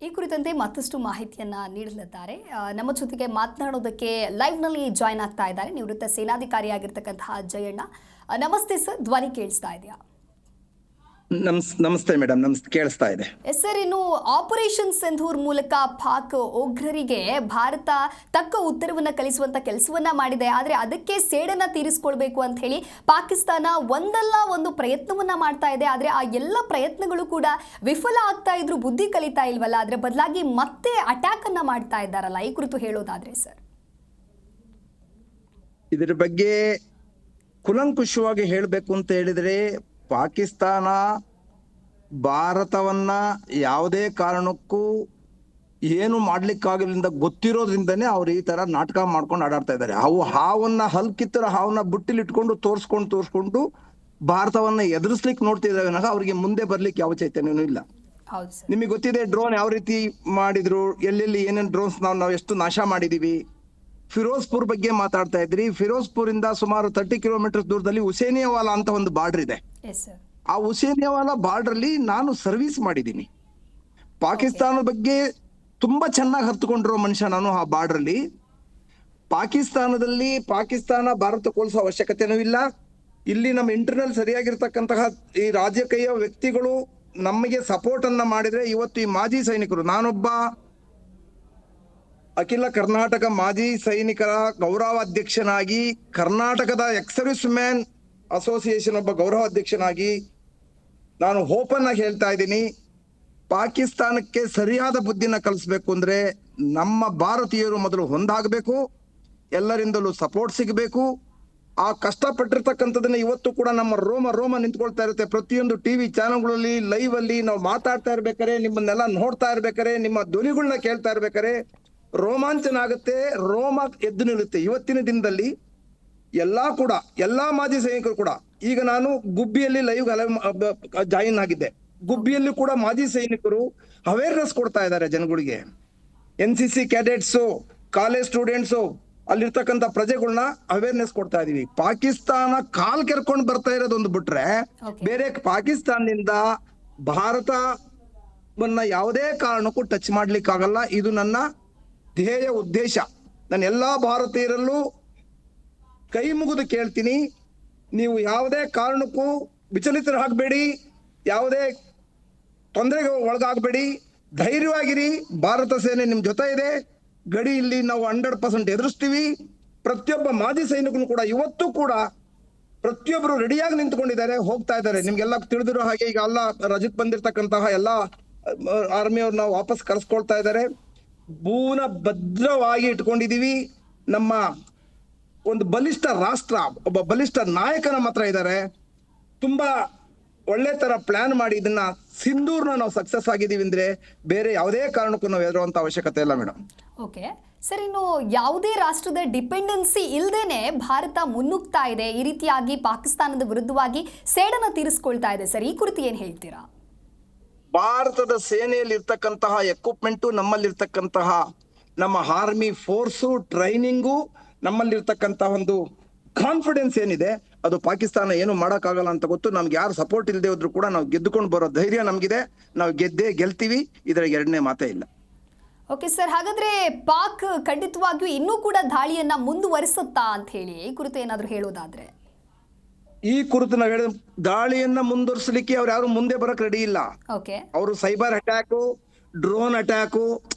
ಈ ಕುರಿತಂತೆ ಮತ್ತಷ್ಟು ಮಾಹಿತಿಯನ್ನ ನೀಡಲಿದ್ದಾರೆ. ನಮ್ಮ ಜೊತೆಗೆ ಮಾತನಾಡೋದಕ್ಕೆ ಲೈವ್ನಲ್ಲಿ ಜಾಯ್ನ್ ಆಗ್ತಾ ಇದ್ದಾರೆ ನಿವೃತ್ತ ಸೇನಾಧಿಕಾರಿಯಾಗಿರ್ತಕ್ಕಂತಹ ಜಯಣ್ಣ. ನಮಸ್ತೆ ಸರ್, ಧ್ವನಿ ಕೇಳಿಸ್ತಾ ಇದೆಯಾ? ನಮಸ್ತೆ ಮೇಡಮ್, ಕೇಳಿಸ್ತಾ ಇದೆ. ಎಸ್ ಸರ್, ಇನ್ನು ಆಪರೇಷನ್ ಸಿಂಧೂರ್ ಮೂಲಕ ಪಾಕ್ ಉಗ್ರರಿಗೆ ಭಾರತ ತಕ್ಕ ಉತ್ತರವನ್ನ ಕಲಿಸುವಂತ ಕೆಲಸವನ್ನ ಮಾಡಿದೆ. ಆದ್ರೆ ಅದಕ್ಕೆ ಸೇಡನ್ನ ತೀರಿಸಿಕೊಳ್ಬೇಕು ಅಂತ ಹೇಳಿ ಪಾಕಿಸ್ತಾನ ಒಂದಲ್ಲ ಒಂದು ಪ್ರಯತ್ನವನ್ನ ಮಾಡ್ತಾ ಇದೆ. ಆದ್ರೆ ಆ ಎಲ್ಲ ಪ್ರಯತ್ನಗಳು ಕೂಡ ವಿಫಲ ಆಗ್ತಾ ಇದ್ರು, ಬುದ್ಧಿ ಕಲಿತಾ ಇಲ್ವಲ್ಲ, ಅದ್ರ ಬದಲಾಗಿ ಮತ್ತೆ ಅಟ್ಯಾಕ್ ಅನ್ನ ಮಾಡ್ತಾ ಇದ್ದಾರಲ್ಲ, ಈ ಕುರಿತು ಹೇಳೋದಾದ್ರೆ ಸರ್. ಇದರ ಬಗ್ಗೆ ಕುಲಂಕುಷವಾಗಿ ಹೇಳಬೇಕು ಅಂತ ಹೇಳಿದ್ರೆ, ಪಾಕಿಸ್ತಾನ ಭಾರತವನ್ನ ಯಾವುದೇ ಕಾರಣಕ್ಕೂ ಏನು ಮಾಡ್ಲಿಕ್ಕಾಗಲಿಂದ ಗೊತ್ತಿರೋದ್ರಿಂದನೇ ಅವ್ರು ಈ ತರ ನಾಟಕ ಮಾಡ್ಕೊಂಡು ಆಡಾಡ್ತಾ ಇದ್ದಾರೆ. ಹಾವನ್ನ ಹಲ್ಕಿತ್ತರ ಹಾವನ್ನ ಬುಟ್ಟಿಲಿ ಇಟ್ಕೊಂಡು ತೋರ್ಸ್ಕೊಂಡು ಭಾರತವನ್ನ ಎದುರಿಸ್ಲಿಕ್ಕೆ ನೋಡ್ತಿದ್ದಾರೆ. ಅವ್ರಿಗೆ ಮುಂದೆ ಬರ್ಲಿಕ್ಕೆ ಯಾವ ಚೈತನ್ಯನೂ ಇಲ್ಲ. ನಿಮಗೆ ಗೊತ್ತಿದೆ ಡ್ರೋನ್ ಯಾವ ರೀತಿ ಮಾಡಿದ್ರು, ಎಲ್ಲೆಲ್ಲಿ ಏನೇನ್ ಡ್ರೋನ್ಸ್ ನಾವು ಎಷ್ಟು ನಾಶ ಮಾಡಿದೀವಿ. ಫಿರೋಜ್ಪುರ್ ಬಗ್ಗೆ ಮಾತಾಡ್ತಾ ಇದ್ರಿ. ಫಿರೋಜ್ಪುರ್ ಇಂದ ಸುಮಾರು 30 ಕಿಲೋಮೀಟರ್ ದೂರದಲ್ಲಿ ಹುಸೇನಿಯಾವಾಲಾ ಅಂತ ಒಂದು ಬಾರ್ಡರ್ ಇದೆ. ಆ ಹುಸೇನಿಯಾವಾಲಾ ಬಾರ್ಡರ್ ಅಲ್ಲಿ ನಾನು ಸರ್ವಿಸ್ ಮಾಡಿದ್ದೀನಿ. ಪಾಕಿಸ್ತಾನದ ಬಗ್ಗೆ ತುಂಬಾ ಚೆನ್ನಾಗಿ ಹರ್ತ್ಕೊಂಡಿರೋ ಮನುಷ್ಯ ನಾನು. ಆ ಬಾರ್ಡರ್ ಅಲ್ಲಿ ಪಾಕಿಸ್ತಾನ ಭಾರತ ಹೋಲಿಸೋ ಅವಶ್ಯಕತೆನೂ ಇಲ್ಲ. ಇಲ್ಲಿ ನಮ್ಮ ಇಂಟರ್ನಲ್ ಸರಿಯಾಗಿರ್ತಕ್ಕಂತಹ ಈ ರಾಜಕೀಯ ವ್ಯಕ್ತಿಗಳು ನಮಗೆ ಸಪೋರ್ಟ್ ಅನ್ನ ಮಾಡಿದ್ರೆ ಇವತ್ತು ಈ ಮಾಜಿ ಸೈನಿಕರು, ನಾನೊಬ್ಬ ಅಖಿಲ ಕರ್ನಾಟಕ ಮಾಜಿ ಸೈನಿಕರ ಗೌರವಾಧ್ಯಕ್ಷನಾಗಿ, ಕರ್ನಾಟಕದ ಎಕ್ಸ್-ಸರ್ವಿಸ್ ಮ್ಯಾನ್ ಅಸೋಸಿಯೇಷನ್ ಒಬ್ಬ ಗೌರವಾಧ್ಯಕ್ಷನಾಗಿ ನಾನು ಓಪನ್ ಆಗಿ ಹೇಳ್ತಾ ಇದ್ದೀನಿ, ಪಾಕಿಸ್ತಾನಕ್ಕೆ ಸರಿಯಾದ ಬುದ್ಧಿನ ಕಲಿಸ್ಬೇಕು ಅಂದ್ರೆ ನಮ್ಮ ಭಾರತೀಯರು ಮೊದಲು ಹೊಂದಾಗಬೇಕು, ಎಲ್ಲರಿಂದಲೂ ಸಪೋರ್ಟ್ ಸಿಗಬೇಕು. ಆ ಕಷ್ಟಪಟ್ಟಿರ್ತಕ್ಕಂಥದನ್ನ ಇವತ್ತು ಕೂಡ ನಮ್ಮ ರೋಮ ನಿಂತ್ಕೊಳ್ತಾ ಇರುತ್ತೆ. ಪ್ರತಿಯೊಂದು ಟಿವಿ ಚಾನೆಲ್ಗಳಲ್ಲಿ ಲೈವ್ ಅಲ್ಲಿ ನಾವು ಮಾತಾಡ್ತಾ ಇರ್ಬೇಕಾರೆ, ನಿಮ್ಮನ್ನೆಲ್ಲ ನೋಡ್ತಾ ಇರ್ಬೇಕಾರೆ, ನಿಮ್ಮ ಧ್ವನಿಗಳನ್ನ ಕೇಳ್ತಾ ಇರ್ಬೇಕಾರೆ ರೋಮಾಂಚನ ಆಗುತ್ತೆ, ರೋಮ ಎದ್ದು ನಿಲ್ಲುತ್ತೆ. ಇವತ್ತಿನ ದಿನದಲ್ಲಿ ಎಲ್ಲಾ ಮಾಜಿ ಸೈನಿಕರು ಕೂಡ, ಈಗ ನಾನು ಗುಬ್ಬಿಯಲ್ಲಿ ಲೈವ್ ಜಾಯಿನ್ ಆಗಿದ್ದೆ. ಗುಬ್ಬಿಯಲ್ಲಿ ಕೂಡ ಮಾಜಿ ಸೈನಿಕರು ಅವೇರ್ನೆಸ್ ಕೊಡ್ತಾ ಇದ್ದಾರೆ ಜನಗಳಿಗೆ. NCC ಕ್ಯಾಡೆಟ್ಸು, ಕಾಲೇಜ್ ಸ್ಟೂಡೆಂಟ್ಸು, ಅಲ್ಲಿರ್ತಕ್ಕಂಥ ಪ್ರಜೆಗಳನ್ನ ಅವೇರ್ನೆಸ್ ಕೊಡ್ತಾ ಇದೀವಿ. ಪಾಕಿಸ್ತಾನ ಕಾಲ್ ಕೆರ್ಕೊಂಡು ಬರ್ತಾ ಇರೋದೊಂದು ಬಿಟ್ರೆ ಬೇರೆ ಪಾಕಿಸ್ತಾನದಿಂದ ಭಾರತವನ್ನ ಯಾವುದೇ ಕಾರಣಕ್ಕೂ ಟಚ್ ಮಾಡ್ಲಿಕ್ಕಾಗಲ್ಲ. ಇದು ನನ್ನ ಧ್ಯೇಯ ಉದ್ದೇಶ. ನಾನು ಎಲ್ಲಾ ಭಾರತೀಯರಲ್ಲೂ ಕೈ ಮುಗಿದು ಕೇಳ್ತೀನಿ, ನೀವು ಯಾವುದೇ ಕಾರಣಕ್ಕೂ ವಿಚಲಿತರಾಗಬೇಡಿ, ಯಾವುದೇ ತೊಂದರೆಗೆ ಒಳಗಾಗಬೇಡಿ, ಧೈರ್ಯವಾಗಿರಿ. ಭಾರತ ಸೇನೆ ನಿಮ್ ಜೊತೆ ಇದೆ. ಗಡಿಯಲ್ಲಿ ನಾವು 100% ಎದುರಿಸ್ತೀವಿ. ಪ್ರತಿಯೊಬ್ಬ ಮಾಜಿ ಸೈನಿಕನು ಕೂಡ ಇವತ್ತು ಕೂಡ ಪ್ರತಿಯೊಬ್ಬರು ರೆಡಿಯಾಗಿ ನಿಂತ್ಕೊಂಡಿದ್ದಾರೆ, ಹೋಗ್ತಾ ಇದ್ದಾರೆ. ನಿಮ್ಗೆಲ್ಲ ತಿಳಿದಿರೋ ಹಾಗೆ ಈಗ ಎಲ್ಲ ರಜತ್ ಬಂದಿರ್ತಕ್ಕಂತಹ ಎಲ್ಲಾ ಆರ್ಮಿಯವ್ರನ್ನ ವಾಪಸ್ ಕರೆಸ್ಕೊಳ್ತಾ ಇದ್ದಾರೆ. ಭೂನ ಭದ್ರವಾಗಿ ಇಟ್ಕೊಂಡಿದೀವಿ. ನಮ್ಮ ಒಂದು ಬಲಿಷ್ಠ ರಾಷ್ಟ್ರ, ಒಬ್ಬ ಬಲಿಷ್ಠ ನಾಯಕನ ಮಾತ್ರ ಇದ್ದಾರೆ. ತುಂಬಾ ಒಳ್ಳೆ ತರ ಪ್ಲಾನ್ ಮಾಡಿ ಇದನ್ನ ಸಿಂಧೂರ್ನ ನಾವು ಸಕ್ಸಸ್ ಆಗಿದೀವಿ ಅಂದ್ರೆ ಬೇರೆ ಯಾವುದೇ ಕಾರಣಕ್ಕೂ ನಾವು ಎದುರುವಂತ ಅವಶ್ಯಕತೆ ಇಲ್ಲ ಮೇಡಮ್. ಓಕೆ ಸರ್, ಇನ್ನು ಯಾವುದೇ ರಾಷ್ಟ್ರದ ಡಿಪೆಂಡೆನ್ಸಿ ಇಲ್ದೇನೆ ಭಾರತ ಮುನ್ನುಗ್ತಾ ಇದೆ, ಈ ರೀತಿಯಾಗಿ ಪಾಕಿಸ್ತಾನದ ವಿರುದ್ಧವಾಗಿ ಸೇಡನ್ನ ತೀರಿಸ್ಕೊಳ್ತಾ ಇದೆ ಸರ್, ಈ ಕುರಿತು ಏನ್ ಹೇಳ್ತೀರಾ? ಭಾರತದ ಸೇನೆಯಲ್ಲಿ ಇರ್ತಕ್ಕಂತಹ ಎಕ್ವಿಪ್ಮೆಂಟು, ನಮ್ಮಲ್ಲಿರ್ತಕ್ಕಂತಹ ನಮ್ಮ ಆರ್ಮಿ ಫೋರ್ಸು, ಟ್ರೈನಿಂಗು, ನಮ್ಮಲ್ಲಿರ್ತಕ್ಕಂತಹ ಒಂದು ಕಾನ್ಫಿಡೆನ್ಸ್ ಏನಿದೆ ಅದು ಪಾಕಿಸ್ತಾನ ಏನು ಮಾಡಕ್ಕಾಗಲ್ಲ ಅಂತ ಗೊತ್ತು. ನಮ್ಗೆ ಯಾರು ಸಪೋರ್ಟ್ ಇಲ್ಲದೆ ಹೋದ್ರು ಕೂಡ ನಾವು ಗೆದ್ದುಕೊಂಡು ಬರೋ ಧೈರ್ಯ ನಮ್ಗಿದೆ. ನಾವು ಗೆಲ್ತೀವಿ, ಇದ್ರಾಗ ಎರಡನೇ ಮಾತೇ ಇಲ್ಲ. ಓಕೆ ಸರ್, ಹಾಗಾದ್ರೆ ಪಾಕ್ ಖಂಡಿತವಾಗಿಯೂ ಇನ್ನೂ ಕೂಡ ದಾಳಿಯನ್ನ ಮುಂದುವರಿಸುತ್ತಾ ಅಂತ ಹೇಳಿ ಈ ಕುರಿತು ಏನಾದ್ರು ಹೇಳೋದಾದ್ರೆ? ಈ ಕುರಿತು ನಾವು ಹೇಳಿದ ದಾಳಿಯನ್ನ ಮುಂದುವರಿಸಲಿಕ್ಕೆ ಅವ್ರು ಯಾರು ಮುಂದೆ ಬರಕ್ ರೆಡಿ ಇಲ್ಲ. ಅವರು ಸೈಬರ್ ಅಟ್ಯಾಕು, ಡ್ರೋನ್ ಅಟ್ಯಾಕು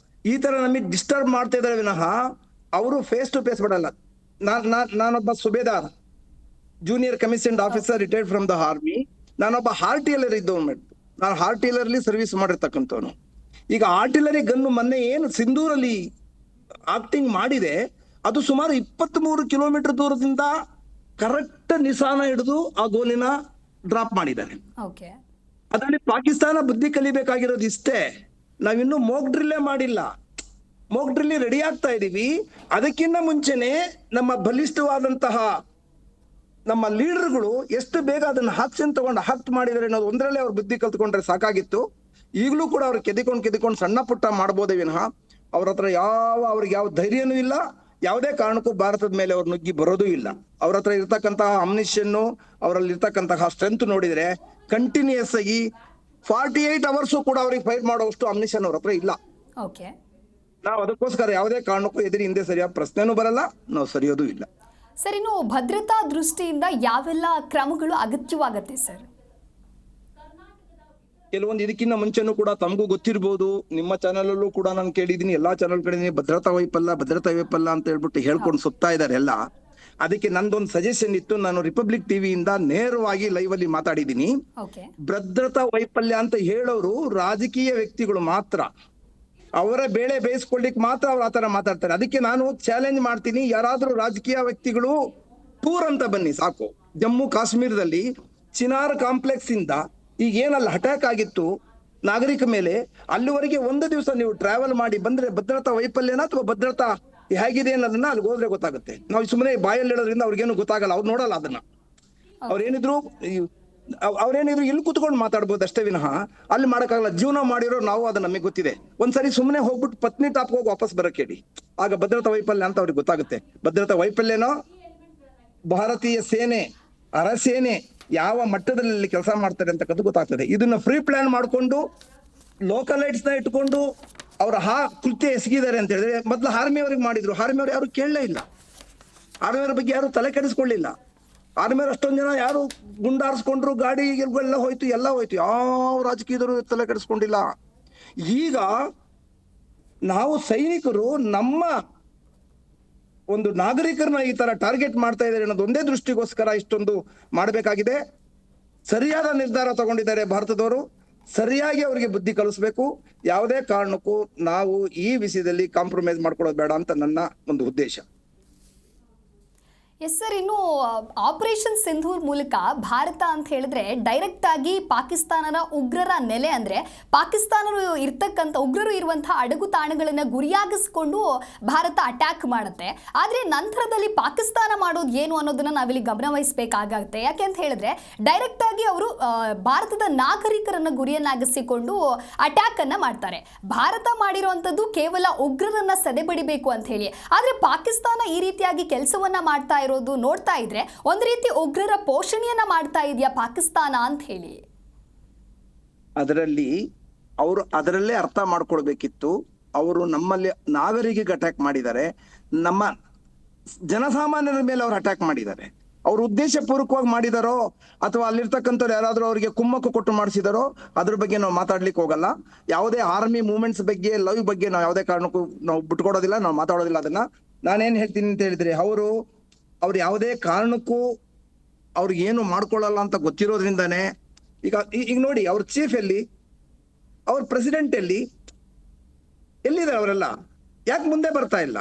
ಈ ತರ ನಮಗೆ ಡಿಸ್ಟರ್ಬ್ ಮಾಡ್ತಾ ಇದಾರೆ ವಿನಃ ಅವರು ಫೇಸ್ ಟು ಫೇಸ್ ಬಿಡಲ್ಲ. ನಾನೊಬ್ಬ subedar, junior commissioned officer, retired from the army. ನಾನೊಬ್ಬ ಆರ್ಟಿಲರಿ ಇದ್ದವನು. ನಾನು ಆರ್ಟಿಲರಿ ಸರ್ವಿಸ್ ಮಾಡಿರ್ತಕ್ಕಂಥವನು. ಈಗ ಆರ್ಟಿಲರಿ ಗನ್ನು ಮೊನ್ನೆ ಏನು ಸಿಂಧೂರಲ್ಲಿ ಆಕ್ಟಿಂಗ್ ಮಾಡಿದೆ, ಅದು ಸುಮಾರು 23 ಕಿಲೋಮೀಟರ್ ದೂರದಿಂದ ಕರೆಕ್ಟ್ ನಿಶಾನ ಹಿಡಿದು ಆ ಗೋಲಿನ ಡ್ರಾಪ್ ಮಾಡಿದ್ದಾರೆ. ಅದರಲ್ಲಿ ಪಾಕಿಸ್ತಾನ ಬುದ್ಧಿ ಕಲಿಬೇಕಾಗಿರೋದು ಇಷ್ಟೇ. ನಾವಿನ್ನೂ ಮೋಕ್ ಡ್ರಿಲ್ಲೇ ಮಾಡಿಲ್ಲ. ಮೋಕ್ ಡ್ರಿಲ್ ರೆಡಿ ಆಗ್ತಾ ಇದೀವಿ. ಅದಕ್ಕಿಂತ ಮುಂಚೆನೆ ನಮ್ಮ ಬಲಿಷ್ಠವಾದಂತಹ ನಮ್ಮ ಲೀಡರ್ಗಳು ಎಷ್ಟು ಬೇಗ ಅದನ್ನ ಹಾಕ್ಸಿನ್ ತಗೊಂಡು ಮಾಡಿದರೆ ಅನ್ನೋದು ಒಂದರಲ್ಲೇ ಅವ್ರ ಬುದ್ಧಿ ಕಲ್ತ್ಕೊಂಡ್ರೆ ಸಾಕಾಗಿತ್ತು. ಈಗಲೂ ಕೂಡ ಅವ್ರು ಕೆದಿಕೊಂಡು ಸಣ್ಣ ಪುಟ್ಟ ಮಾಡ್ಬೋದೇ ವಿನಃ ಅವ್ರ ಹತ್ರ ಅವ್ರಿಗೆ ಯಾವ ಧೈರ್ಯನೂ ಇಲ್ಲ. ಯಾವುದೇ ಕಾರಣಕ್ಕೂ ಭಾರತದ ಮೇಲೆ ಅವ್ರು ನುಗ್ಗಿ ಬರೋದೂ ಇಲ್ಲ. ಅವ್ರ ಹತ್ರ ಇರ್ತಕ್ಕಂತಹ ಅಮ್ನಿಷನ್ನು, ಅವರಲ್ಲಿ ಇರ್ತಕ್ಕಂತಹ ಸ್ಟ್ರೆಂತ್ ನೋಡಿದ್ರೆ ಕಂಟಿನ್ಯೂಸ್ ಆಗಿ 48 ಅವರ್ಸು ಕೂಡ ಅವ್ರಿಗೆ ಫೈಟ್ ಮಾಡೋಷ್ಟು ಅಮ್ನಿಷನ್ ಅವ್ರ ಹತ್ರ ಇಲ್ಲ. ಓಕೆ. ನಾವು ಅದಕ್ಕೋಸ್ಕರ ಯಾವುದೇ ಕಾರಣಕ್ಕೂ ಎದುರು ಹಿಂದೆ ಸರಿಯಾದ ಪ್ರಶ್ನೆನೂ ಬರಲ್ಲ, ನಾವು ಸರಿಯೋದು ಇಲ್ಲ. ಸರ್, ಇನ್ನು ಭದ್ರತಾ ದೃಷ್ಟಿಯಿಂದ ಯಾವೆಲ್ಲ ಕ್ರಮಗಳು ಅಗತ್ಯವಾಗತ್ತೆ ಸರ್? ಕೆಲವೊಂದು ಇದಕ್ಕಿಂತ ಮುಂಚೆನೂ ಕೂಡ ತಮಗೂ ಗೊತ್ತಿರ್ಬೋದು, ನಿಮ್ಮ ಚಾನಲ್ ಅಲ್ಲೂ ಕೂಡ ನಾನು ಕೇಳಿದೀನಿ, ಎಲ್ಲಾ ಚಾನಲ್ ಕೇಳಿದೀನಿ, ಭದ್ರತಾ ವೈಫಲ್ಯ ಅಂತ ಹೇಳ್ಬಿಟ್ಟು ಹೇಳ್ಕೊಂಡು ಸುತ್ತಾ ಇದಾರೆ ಎಲ್ಲ. ಅದಕ್ಕೆ ನಂದೊಂದು ಸಜೆಷನ್ ಇತ್ತು, ನಾನು ರಿಪಬ್ಲಿಕ್ ಟಿವಿಯಿಂದ ನೇರವಾಗಿ ಲೈವ್ ಅಲ್ಲಿ ಮಾತಾಡಿದ್ದೀನಿ. ಭದ್ರತಾ ವೈಫಲ್ಯ ಅಂತ ಹೇಳೋರು ರಾಜಕೀಯ ವ್ಯಕ್ತಿಗಳು ಮಾತ್ರ, ಅವರ ಬೇಳೆ ಬೇಯಿಸ್ಕೊಳ್ಳಿಕ್ ಮಾತ್ರ ಅವ್ರು ಆತರ ಮಾತಾಡ್ತಾರೆ. ಅದಕ್ಕೆ ನಾನು ಚಾಲೆಂಜ್ ಮಾಡ್ತೀನಿ, ಯಾರಾದ್ರೂ ರಾಜಕೀಯ ವ್ಯಕ್ತಿಗಳು ಟೂರ್ ಅಂತ ಬನ್ನಿ ಸಾಕು. ಜಮ್ಮು ಕಾಶ್ಮೀರದಲ್ಲಿ ಚಿನಾರ್ ಕಾಂಪ್ಲೆಕ್ಸ್ ಇಂದ ಈಗ ಏನಲ್ಲ ಅಟ್ಯಾಕ್ ಆಗಿತ್ತು ನಾಗರಿಕ ಮೇಲೆ, ಅಲ್ಲಿವರೆಗೆ ಒಂದು ದಿವಸ ನೀವು ಟ್ರಾವೆಲ್ ಮಾಡಿ ಬಂದ್ರೆ ಭದ್ರತಾ ವೈಫಲ್ಯನ ಅಥವಾ ಭದ್ರತಾ ಹೇಗಿದೆ ಅನ್ನೋದನ್ನ ಅಲ್ಲಿ ಹೋದ್ರೆ ಗೊತ್ತಾಗುತ್ತೆ. ನಾವು ಸುಮ್ಮನೆ ಬಾಯಲ್ಲಿ ಹೇಳೋದ್ರಿಂದ ಅವ್ರಿಗೇನು ಗೊತ್ತಾಗಲ್ಲ, ಅವ್ರು ನೋಡಲ್ಲ ಅದನ್ನ. ಅವ್ರೇನಿದ್ರು ಇಲ್ಲಿ ಕುತ್ಕೊಂಡು ಮಾತಾಡ್ಬೋದು ಅಷ್ಟೇ ವಿನಃ ಅಲ್ಲಿ ಮಾಡಕ್ಕಾಗಲ್ಲ. ಜೀವನ ಮಾಡಿರೋ ನಾವು ಅದನ್ನ ನಮಗೆ ಗೊತ್ತಿದೆ. ಒಂದ್ಸರಿ ಸುಮ್ಮನೆ ಹೋಗ್ಬಿಟ್ಟು ಪತ್ನಿ ಟಾಪ್ ಹೋಗಿ ವಾಪಸ್ ಬರಕ್ ಹೇಳಿ, ಆಗ ಭದ್ರತಾ ವೈಫಲ್ಯ ಅಂತ ಅವ್ರಿಗೆ ಗೊತ್ತಾಗುತ್ತೆ. ಭದ್ರತಾ ವೈಫಲ್ಯನೋ ಭಾರತೀಯ ಸೇನೆ ಅರಸೇನೆ ಯಾವ ಮಟ್ಟದಲ್ಲಿ ಕೆಲಸ ಮಾಡ್ತಾರೆ ಅಂತಕ್ಕದ್ದು ಗೊತ್ತಾಗ್ತದೆ. ಇದನ್ನ ಫ್ರೀ ಪ್ಲಾನ್ ಮಾಡ್ಕೊಂಡು ಲೋಕಲೈಟ್ಸ್ ನ ಇಟ್ಕೊಂಡು ಅವ್ರ ಕೃತ್ಯ ಎಸಗಿದ್ದಾರೆ ಅಂತ ಹೇಳಿದ್ರೆ ಮೊದ್ಲು ಆರ್ಮಿಯವ್ರಿಗೆ ಮಾಡಿದ್ರು. ಆರ್ಮಿಯವ್ರು ಯಾರು ಕೇಳಲೇ ಇಲ್ಲ, ಆರ್ಮಿಯವ್ರ ಬಗ್ಗೆ ಯಾರು ತಲೆ ಕೆಡಿಸ್ಕೊಳ್ಳಿಲ್ಲ. ಆರ್ಮಿಯವ್ರು ಅಷ್ಟೊಂದು ಜನ ಯಾರು ಗುಂಡಾರಿಸ್ಕೊಂಡ್ರು, ಗಾಡಿ ಎಲ್ಲ ಹೋಯ್ತು, ಯಾವ ರಾಜಕೀಯದವರು ತಲೆ ಕೆಡಿಸ್ಕೊಂಡಿಲ್ಲ. ಈಗ ನಾವು ಸೈನಿಕರು ನಮ್ಮ ಒಂದು ನಾಗರಿಕರನ್ನ ಈ ತರ ಟಾರ್ಗೆಟ್ ಮಾಡ್ತಾ ಇದ್ದಾರೆ ಅನ್ನೋದು ಒಂದೇ ದೃಷ್ಟಿಗೋಸ್ಕರ ಇಷ್ಟೊಂದು ಮಾಡಬೇಕಾಗಿದೆ. ಸರಿಯಾದ ನಿರ್ಧಾರ ತಗೊಂಡಿದ್ದಾರೆ ಭಾರತದವರು, ಸರಿಯಾಗಿ ಅವರಿಗೆ ಬುದ್ಧಿ ಕಲಿಸ್ಬೇಕು. ಯಾವುದೇ ಕಾರಣಕ್ಕೂ ನಾವು ಈ ವಿಷಯದಲ್ಲಿ ಕಾಂಪ್ರಮೈಸ್ ಮಾಡ್ಕೊಳ್ಳೋದು ಬೇಡ ಅಂತ ನನ್ನ ಒಂದು ಉದ್ದೇಶ. ಎಸ್ ಸರ್, ಇನ್ನು ಆಪರೇಷನ್ ಸಿಂಧೂರ್ ಮೂಲಕ ಭಾರತ ಅಂತ ಹೇಳಿದ್ರೆ ಡೈರೆಕ್ಟ್ ಆಗಿ ಪಾಕಿಸ್ತಾನದ ಉಗ್ರರ ನೆಲೆ ಅಂದ್ರೆ ಪಾಕಿಸ್ತಾನರು ಇರ್ತಕ್ಕಂಥ ಉಗ್ರರು ಇರುವಂತಹ ಅಡಗು ತಾಣಗಳನ್ನ ಗುರಿಯಾಗಿಸಿಕೊಂಡು ಭಾರತ ಅಟ್ಯಾಕ್ ಮಾಡುತ್ತೆ. ಆದ್ರೆ ನಂತರದಲ್ಲಿ ಪಾಕಿಸ್ತಾನ ಮಾಡೋದು ಏನು ಅನ್ನೋದನ್ನ ನಾವಿಲ್ಲಿ ಗಮನವಹಿಸಬೇಕಾಗತ್ತೆ. ಯಾಕೆ ಅಂತ ಹೇಳಿದ್ರೆ ಡೈರೆಕ್ಟ್ ಆಗಿ ಅವರು ಭಾರತದ ನಾಗರಿಕರನ್ನ ಗುರಿಯನ್ನಾಗಿಸಿಕೊಂಡು ಅಟ್ಯಾಕ್ ಅನ್ನ ಮಾಡ್ತಾರೆ. ಭಾರತ ಮಾಡಿರುವಂತದ್ದು ಕೇವಲ ಉಗ್ರರನ್ನ ಸದೆಬಡಿಬೇಕು ಅಂತ ಹೇಳಿ. ಆದ್ರೆ ಪಾಕಿಸ್ತಾನ ಈ ರೀತಿಯಾಗಿ ಕೆಲಸವನ್ನ ಮಾಡ್ತಾ ನೋಡ್ತಾ ಇದ್ರೆ ಒಂದು ರೀತಿ ಉಗ್ರರ ಪೋಷಣೆಯನ್ನ ಮಾಡ್ತಾ ಇದೆಯಾ ಪಾಕಿಸ್ತಾನ ಅಂತ ಹೇಳಿ. ಅದರಲ್ಲೇ ಅರ್ಥ ಮಾಡ್ಕೊಳ್ಬೇಕಿತ್ತು. ಅವರು ನಮ್ಮಲ್ಲಿ ನಾಗರಿಕರಿಗೆ ಅಟ್ಯಾಕ್ ಮಾಡಿದ್ದಾರೆ, ನಮ್ಮ ಜನಸಾಮಾನ್ಯರ ಮೇಲೆ ಅವರು ಅಟ್ಯಾಕ್ ಮಾಡಿದ್ದಾರೆ. ಅವ್ರು ಉದ್ದೇಶ ಪೂರ್ವಕವಾಗಿ ಮಾಡಿದಾರೋ ಅಥವಾ ಅಲ್ಲಿರ್ತಕ್ಕಂಥವ್ರು ಯಾರಾದ್ರೂ ಅವರಿಗೆ ಕುಮ್ಮಕ್ಕು ಕೊಟ್ಟು ಮಾಡಿಸಿದಾರೋ ಅದ್ರ ಬಗ್ಗೆ ನಾವು ಮಾತಾಡ್ಲಿಕ್ಕೆ ಹೋಗಲ್ಲ. ಯಾವುದೇ ಆರ್ಮಿ ಮೂವ್ಮೆಂಟ್ಸ್ ಬಗ್ಗೆ ಲೈವ್ ಬಗ್ಗೆ ನಾವು ಯಾವುದೇ ಕಾರಣಕ್ಕೂ ನಾವು ಬಿಟ್ಕೊಡೋದಿಲ್ಲ, ನಾವು ಮಾತಾಡೋದಿಲ್ಲ. ಅದನ್ನ ನಾನೇನ್ ಹೇಳ್ತೀನಿ ಅಂತ ಹೇಳಿದ್ರೆ ಅವ್ರು ಯಾವುದೇ ಕಾರಣಕ್ಕೂ ಅವ್ರಿಗೆ ಏನು ಮಾಡ್ಕೊಳ್ಳಲ್ಲ ಅಂತ ಗೊತ್ತಿರೋದ್ರಿಂದಾನೆ ಈಗ ನೋಡಿ, ಅವ್ರ ಚೀಫ್ ಎಲ್ಲಿ, ಅವ್ರ ಪ್ರೆಸಿಡೆಂಟ್ ಎಲ್ಲಿದ್ದಾರೆ ಅವರೆಲ್ಲ, ಯಾಕೆ ಮುಂದೆ ಬರ್ತಾ ಇಲ್ಲ?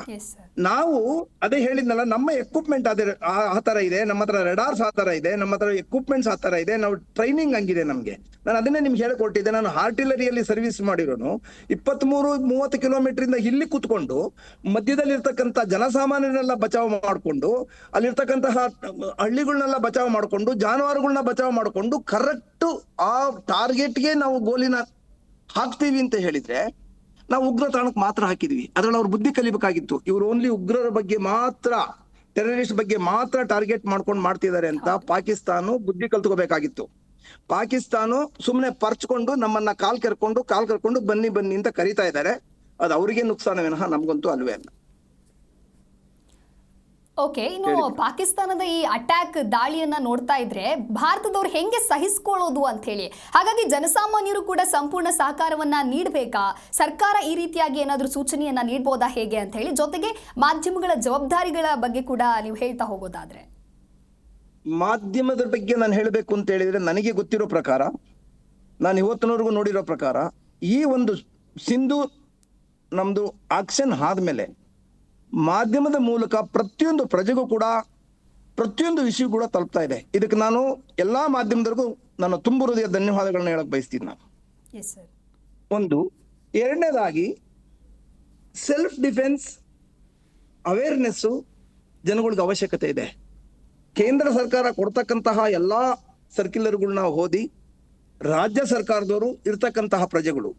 ನಾವು ಅದೇ ಹೇಳಿದ್ನಲ್ಲ, ನಮ್ಮ ಎಕ್ವಿಪ್ಮೆಂಟ್ ಆ ತರ ಇದೆ, ನಮ್ಮ ಹತ್ರ ರೆಡಾರ್ಸ್ ಆ ತರ ಇದೆ, ನಮ್ಮ ಹತ್ರ ಎಕ್ವಿಪ್ಮೆಂಟ್ಸ್ ಆ ತರ ಇದೆ, ನಾವು ಟ್ರೈನಿಂಗ್ ಹಂಗಿದೆ ನಮ್ಗೆ. ನಾನು ಅದನ್ನೇ ನಿಮ್ಗೆ ಹೇಳಿಕೊಟ್ಟಿದ್ದೆ. ನಾನು ಆರ್ಟಿಲರಿಯಲ್ಲಿ ಸರ್ವಿಸ್ ಮಾಡಿರೋನು 23-30 ಕಿಲೋಮೀಟರ್ ಇಂದ ಇಲ್ಲಿ ಕೂತ್ಕೊಂಡು ಮಧ್ಯದಲ್ಲಿ ಇರ್ತಕ್ಕಂಥ ಜನಸಾಮಾನ್ಯರನ್ನೆಲ್ಲ ಬಚಾವ್ ಮಾಡ್ಕೊಂಡು, ಅಲ್ಲಿರ್ತಕ್ಕಂತಹ ಹಳ್ಳಿಗಳನ್ನೆಲ್ಲ ಬಚಾವ್ ಮಾಡ್ಕೊಂಡು, ಜಾನುವಾರುಗಳನ್ನ ಬಚಾವ್ ಮಾಡ್ಕೊಂಡು ಕರೆಕ್ಟ್ ಆ ಟಾರ್ಗೆಟ್ಗೆ ನಾವು ಗೋಲಿನ ಹಾಕ್ತೀವಿ ಅಂತ ಹೇಳಿದ್ರೆ ನಾವು ಉಗ್ರ ತಾಣಕ್ಕೆ ಮಾತ್ರ ಹಾಕಿದ್ವಿ. ಅದ್ರಲ್ಲಿ ಅವ್ರು ಬುದ್ಧಿ ಕಲಿಬೇಕಾಗಿತ್ತು. ಇವ್ರು ಓನ್ಲಿ ಉಗ್ರರ ಬಗ್ಗೆ ಮಾತ್ರ, ಟೆರರಿಸ್ಟ್ ಬಗ್ಗೆ ಮಾತ್ರ ಟಾರ್ಗೆಟ್ ಮಾಡ್ಕೊಂಡು ಮಾಡ್ತಿದ್ದಾರೆ ಅಂತ ಪಾಕಿಸ್ತಾನ ಬುದ್ಧಿ ಕಲ್ತ್ಕೋಬೇಕಾಗಿತ್ತು. ಪಾಕಿಸ್ತಾನ ಸುಮ್ಮನೆ ಪರ್ಚ್ಕೊಂಡು ನಮ್ಮನ್ನ ಕಾಲ್ ಕರ್ಕೊಂಡು ಬನ್ನಿ ಅಂತ ಕರೀತಾ ಇದ್ದಾರೆ. ಅದು ಅವರಿಗೆ ನುಕ್ಸಾನ ವಿನಃ ನಮ್ಗಂತೂ ಅಲ್ವೇ ಅಲ್ಲ. ಓಕೆ, ಇನ್ನು ಪಾಕಿಸ್ತಾನದ ಈ ಅಟ್ಯಾಕ್ ದಾಳಿಯನ್ನ ನೋಡ್ತಾ ಇದ್ರೆ ಭಾರತದವ್ರು ಹೆಂಗೆ ಸಹಿಸ್ಕೊಳ್ಳೋದು ಅಂತ ಹೇಳಿ, ಹಾಗಾಗಿ ಜನಸಾಮಾನ್ಯರು ಕೂಡ ಸಂಪೂರ್ಣ ಸಹಕಾರವನ್ನ ನೀಡಬೇಕಾ? ಸರ್ಕಾರ ಈ ರೀತಿಯಾಗಿ ಏನಾದ್ರೂ ಸೂಚನೆಯನ್ನ ನೀಡಬಹುದಾ ಹೇಗೆ ಅಂತ ಹೇಳಿ, ಜೊತೆಗೆ ಮಾಧ್ಯಮಗಳ ಜವಾಬ್ದಾರಿಗಳ ಬಗ್ಗೆ ಕೂಡ ನೀವು ಹೇಳ್ತಾ ಹೋಗೋದಾದ್ರೆ? ಮಾಧ್ಯಮದ ಬಗ್ಗೆ ನಾನು ಹೇಳಬೇಕು ಅಂತ ಹೇಳಿದ್ರೆ, ನನಗೆ ಗೊತ್ತಿರೋ ಪ್ರಕಾರ, ನಾನು ಇವತ್ತಿನವರೆಗೂ ನೋಡಿರೋ ಪ್ರಕಾರ, ಈ ಒಂದು ಸಿಂಧು ನಮ್ದು ಆಕ್ಷನ್ ಆದ್ಮೇಲೆ ಮಾಧ್ಯಮದ ಮೂಲಕ ಪ್ರತಿಯೊಂದು ಪ್ರಜೆಗೂ ಕೂಡ ಪ್ರತಿಯೊಂದು ವಿಷಯ ಕೂಡ ತಲುಪ್ತಾ ಇದೆ. ಇದಕ್ಕೆ ನಾನು ಎಲ್ಲಾ ಮಾಧ್ಯಮದವರಿಗೂ ನಾನು ತುಂಬ ಹೃದಯ ಧನ್ಯವಾದಗಳನ್ನ ಹೇಳಕ್ ಬಯಸ್ತೀನಿ. ನಾನು ಎರಡನೇದಾಗಿ ಸೆಲ್ಫ್ ಡಿಫೆನ್ಸ್ ಅವೇರ್ನೆಸ್ ಜನಗಳಿಗೆ ಅವಶ್ಯಕತೆ ಇದೆ. ಕೇಂದ್ರ ಸರ್ಕಾರ ಕೊಡ್ತಕ್ಕಂತಹ ಎಲ್ಲಾ ಸರ್ಕ್ಯುಲರ್ಗಳನ್ನ ಓದಿ ರಾಜ್ಯ ಸರ್ಕಾರದವರು ಇರ್ತಕ್ಕಂತಹ ಪ್ರಜೆಗಳು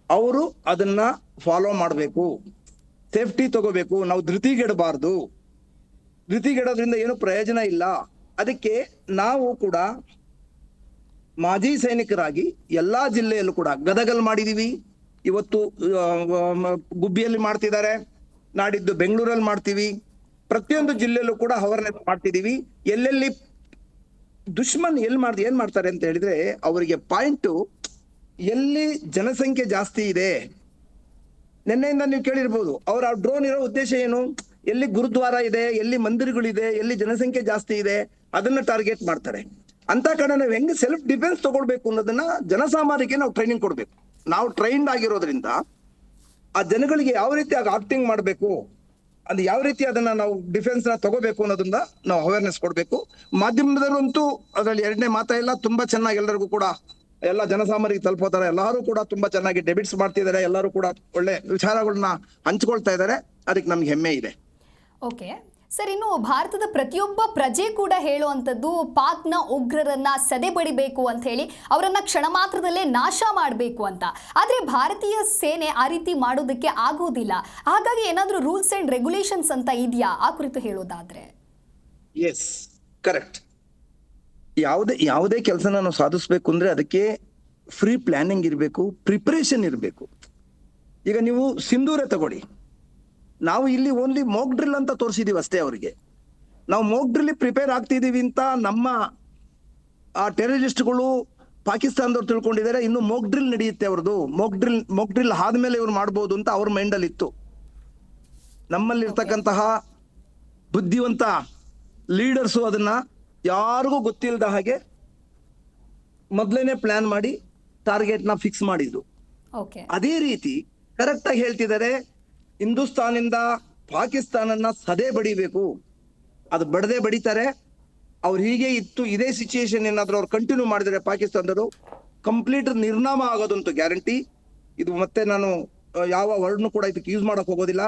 ಅವರು ಅದನ್ನ ಫಾಲೋ ಮಾಡಬೇಕು, ಸೇಫ್ಟಿ ತಗೋಬೇಕು. ನಾವು ಧೃತಿಗೆಡಬಾರ್ದು, ಧೃತಿಗೆಡೋದ್ರಿಂದ ಏನು ಪ್ರಯೋಜನ ಇಲ್ಲ. ಅದಕ್ಕೆ ನಾವು ಕೂಡ ಮಾಜಿ ಸೈನಿಕರಾಗಿ ಎಲ್ಲಾ ಜಿಲ್ಲೆಯಲ್ಲೂ ಕೂಡ ಗದಗಲ್ ಮಾಡಿದೀವಿ, ಇವತ್ತು ಗುಬ್ಬಿಯಲ್ಲಿ ಮಾಡ್ತಿದ್ದಾರೆ, ನಾಡಿದ್ದು ಬೆಂಗಳೂರಲ್ಲಿ ಮಾಡ್ತೀವಿ, ಪ್ರತಿಯೊಂದು ಜಿಲ್ಲೆಯಲ್ಲೂ ಕೂಡ ಅವೇರ್ನೆಸ್ ಮಾಡ್ತಿದೀವಿ. ಎಲ್ಲೆಲ್ಲಿ ದುಶ್ಮನ್ ಏನ್ ಮಾಡ್ತಾರೆ ಅಂತ ಹೇಳಿದ್ರೆ, ಅವರಿಗೆ ಪಾಯಿಂಟ್ ಎಲ್ಲಿ ಜನಸಂಖ್ಯೆ ಜಾಸ್ತಿ ಇದೆ. ನಿನ್ನೆಯಿಂದ ನೀವು ಕೇಳಿರ್ಬೋದು, ಅವ್ರ ಡ್ರೋನ್ ಇರೋ ಉದ್ದೇಶ ಏನು, ಎಲ್ಲಿ ಗುರುದ್ವಾರ ಇದೆ, ಎಲ್ಲಿ ಮಂದಿರಗಳಿದೆ, ಎಲ್ಲಿ ಜನಸಂಖ್ಯೆ ಜಾಸ್ತಿ ಇದೆ, ಅದನ್ನ ಟಾರ್ಗೆಟ್ ಮಾಡ್ತಾರೆ. ಅಂತ ಕಡೆ ನಾವು ಹೆಂಗ್ ಸೆಲ್ಫ್ ಡಿಫೆನ್ಸ್ ತಗೊಳ್ಬೇಕು ಅನ್ನೋದನ್ನ ಜನಸಾಮಾನ್ಯರಿಗೆ ನಾವು ಟ್ರೈನಿಂಗ್ ಕೊಡ್ಬೇಕು. ನಾವು ಟ್ರೈನ್ಡ್ ಆಗಿರೋದ್ರಿಂದ ಆ ಜನಗಳಿಗೆ ಯಾವ ರೀತಿ ಆಕ್ಟಿಂಗ್ ಮಾಡಬೇಕು, ಅದು ಯಾವ ರೀತಿ ಅದನ್ನ ನಾವು ಡಿಫೆನ್ಸ್ ನ ತಗೋಬೇಕು ಅನ್ನೋದನ್ನ ನಾವು ಅವೇರ್ನೆಸ್ ಕೊಡ್ಬೇಕು. ಮಾಧ್ಯಮದಲ್ಲಂತೂ ಅದರಲ್ಲಿ ಎರಡನೇ ಮಾತಾ ಇಲ್ಲ, ತುಂಬಾ ಚೆನ್ನಾಗಿ ಎಲ್ಲರಿಗೂ ಕೂಡ ಎಲ್ಲ ಜನಸಾಮಾನ್ಯರಿಗೆ ತಲುಪೋತಾರೆ. ಎಲ್ಲರೂ ಕೂಡ ತುಂಬಾ ಚೆನ್ನಾಗಿ ಡೆಬಿಟ್ಸ್ ಮಾಡ್ತಿದ್ದಾರೆ, ಎಲ್ಲರೂ ಕೂಡ ಒಳ್ಳೆ ವಿಚಾರಗಳನ್ನ ಹಂಚ್ಕೊಳ್ತಾ ಇದ್ದಾರೆ. ಅದಕ್ಕೆ ನಮ್ಗೆ ಹೆಮ್ಮೆ ಇದೆ. ಓಕೆ ಸರ್, ಇನ್ನು ಭಾರತದ ಪ್ರತಿಯೊಬ್ಬ ಪ್ರಜೆ ಕೂಡ ಹೇಳುವಂಥದ್ದು ಪಾಕ್ನ ಉಗ್ರರನ್ನ ಸದೆ ಬಡಿಬೇಕು ಅಂತ ಹೇಳಿ, ಅವರನ್ನ ಕ್ಷಣ ಮಾತ್ರದಲ್ಲೇ ನಾಶ ಮಾಡಬೇಕು ಅಂತ. ಆದರೆ ಭಾರತೀಯ ಸೇನೆ ಆ ರೀತಿ ಮಾಡೋದಕ್ಕೆ ಆಗೋದಿಲ್ಲ. ಹಾಗಾಗಿ ಏನಾದರೂ ರೂಲ್ಸ್ ಅಂಡ್ ರೆಗ್ಯುಲೇಷನ್ಸ್ ಅಂತ ಇದೆಯಾ, ಆ ಕುರಿತು ಹೇಳೋದಾದ್ರೆ? Yes, correct. ಯಾವುದೇ ಕೆಲಸನ ನಾವು ಸಾಧಿಸ್ಬೇಕು ಅಂದ್ರೆ ಅದಕ್ಕೆ ಫ್ರೀ ಪ್ಲಾನಿಂಗ್ ಇರಬೇಕು, ಪ್ರಿಪರೇಷನ್ ಇರಬೇಕು. ಈಗ ನೀವು ಸಿಂಧೂರೇ ತಗೊಳ್ಳಿ, ನಾವು ಇಲ್ಲಿ ಓನ್ಲಿ ಮೋಕ್ ಡ್ರಿಲ್ ಅಂತ ತೋರಿಸಿದೀವಿ ಅಷ್ಟೇ. ಅವರಿಗೆ ನಾವು ಮೋಕ್ ಡ್ರಿಲ್ ಪ್ರಿಪೇರ್ ಆಗ್ತಿದೀವಿ ಅಂತ ನಮ್ಮ ಆ ಟೆರರಿಸ್ಟ್ಗಳು ಪಾಕಿಸ್ತಾನದವ್ರು ತಿಳ್ಕೊಂಡಿದ್ದಾರೆ. ಇನ್ನು ಮೋಕ್ ಡ್ರಿಲ್ ನಡೆಯುತ್ತೆ ಅವ್ರದ್ದು, ಮೋಕ್ ಡ್ರಿಲ್ ಆದ್ಮೇಲೆ ಇವ್ರು ಮಾಡ್ಬೋದು ಅಂತ ಅವ್ರ ಮೈಂಡ್ ಅಲ್ಲಿ ಇತ್ತು. ನಮ್ಮಲ್ಲಿ ಇರ್ತಕ್ಕಂತಹ ಬುದ್ಧಿವಂತ ಲೀಡರ್ಸು ಅದನ್ನ ಯಾರಿಗೂ ಗೊತ್ತಿಲ್ಲದ ಹಾಗೆ ಮೊದ್ಲೇನೆ ಪ್ಲಾನ್ ಮಾಡಿ ಟಾರ್ಗೆಟ್ ನ ಫಿಕ್ಸ್ ಮಾಡಿದ್ರು. ಅದೇ ರೀತಿ ಕರೆಕ್ಟ್ ಆಗಿ ಹೇಳ್ತಿದ್ದಾರೆ, ಹಿಂದೂಸ್ತಾನಿಂದ ಪಾಕಿಸ್ತಾನನ್ನ ಸದೆ ಬಡಿಬೇಕು, ಅದು ಬಡದೆ ಬಡಿತಾರೆ. ಅವ್ರು ಹೀಗೆ ಇತ್ತು, ಇದೇ ಸಿಚುಯೇಷನ್ ಏನಾದ್ರು ಅವ್ರು ಕಂಟಿನ್ಯೂ ಮಾಡಿದರೆ ಪಾಕಿಸ್ತಾನದವರು ಕಂಪ್ಲೀಟ್ ನಿರ್ನಾಮ ಆಗೋದಂತೂ ಗ್ಯಾರಂಟಿ. ಇದು ಮತ್ತೆ ನಾನು ಯಾವ ವರ್ಡ್ನು ಕೂಡ ಇದಕ್ಕೆ ಯೂಸ್ ಮಾಡಕ್ ಹೋಗೋದಿಲ್ಲ.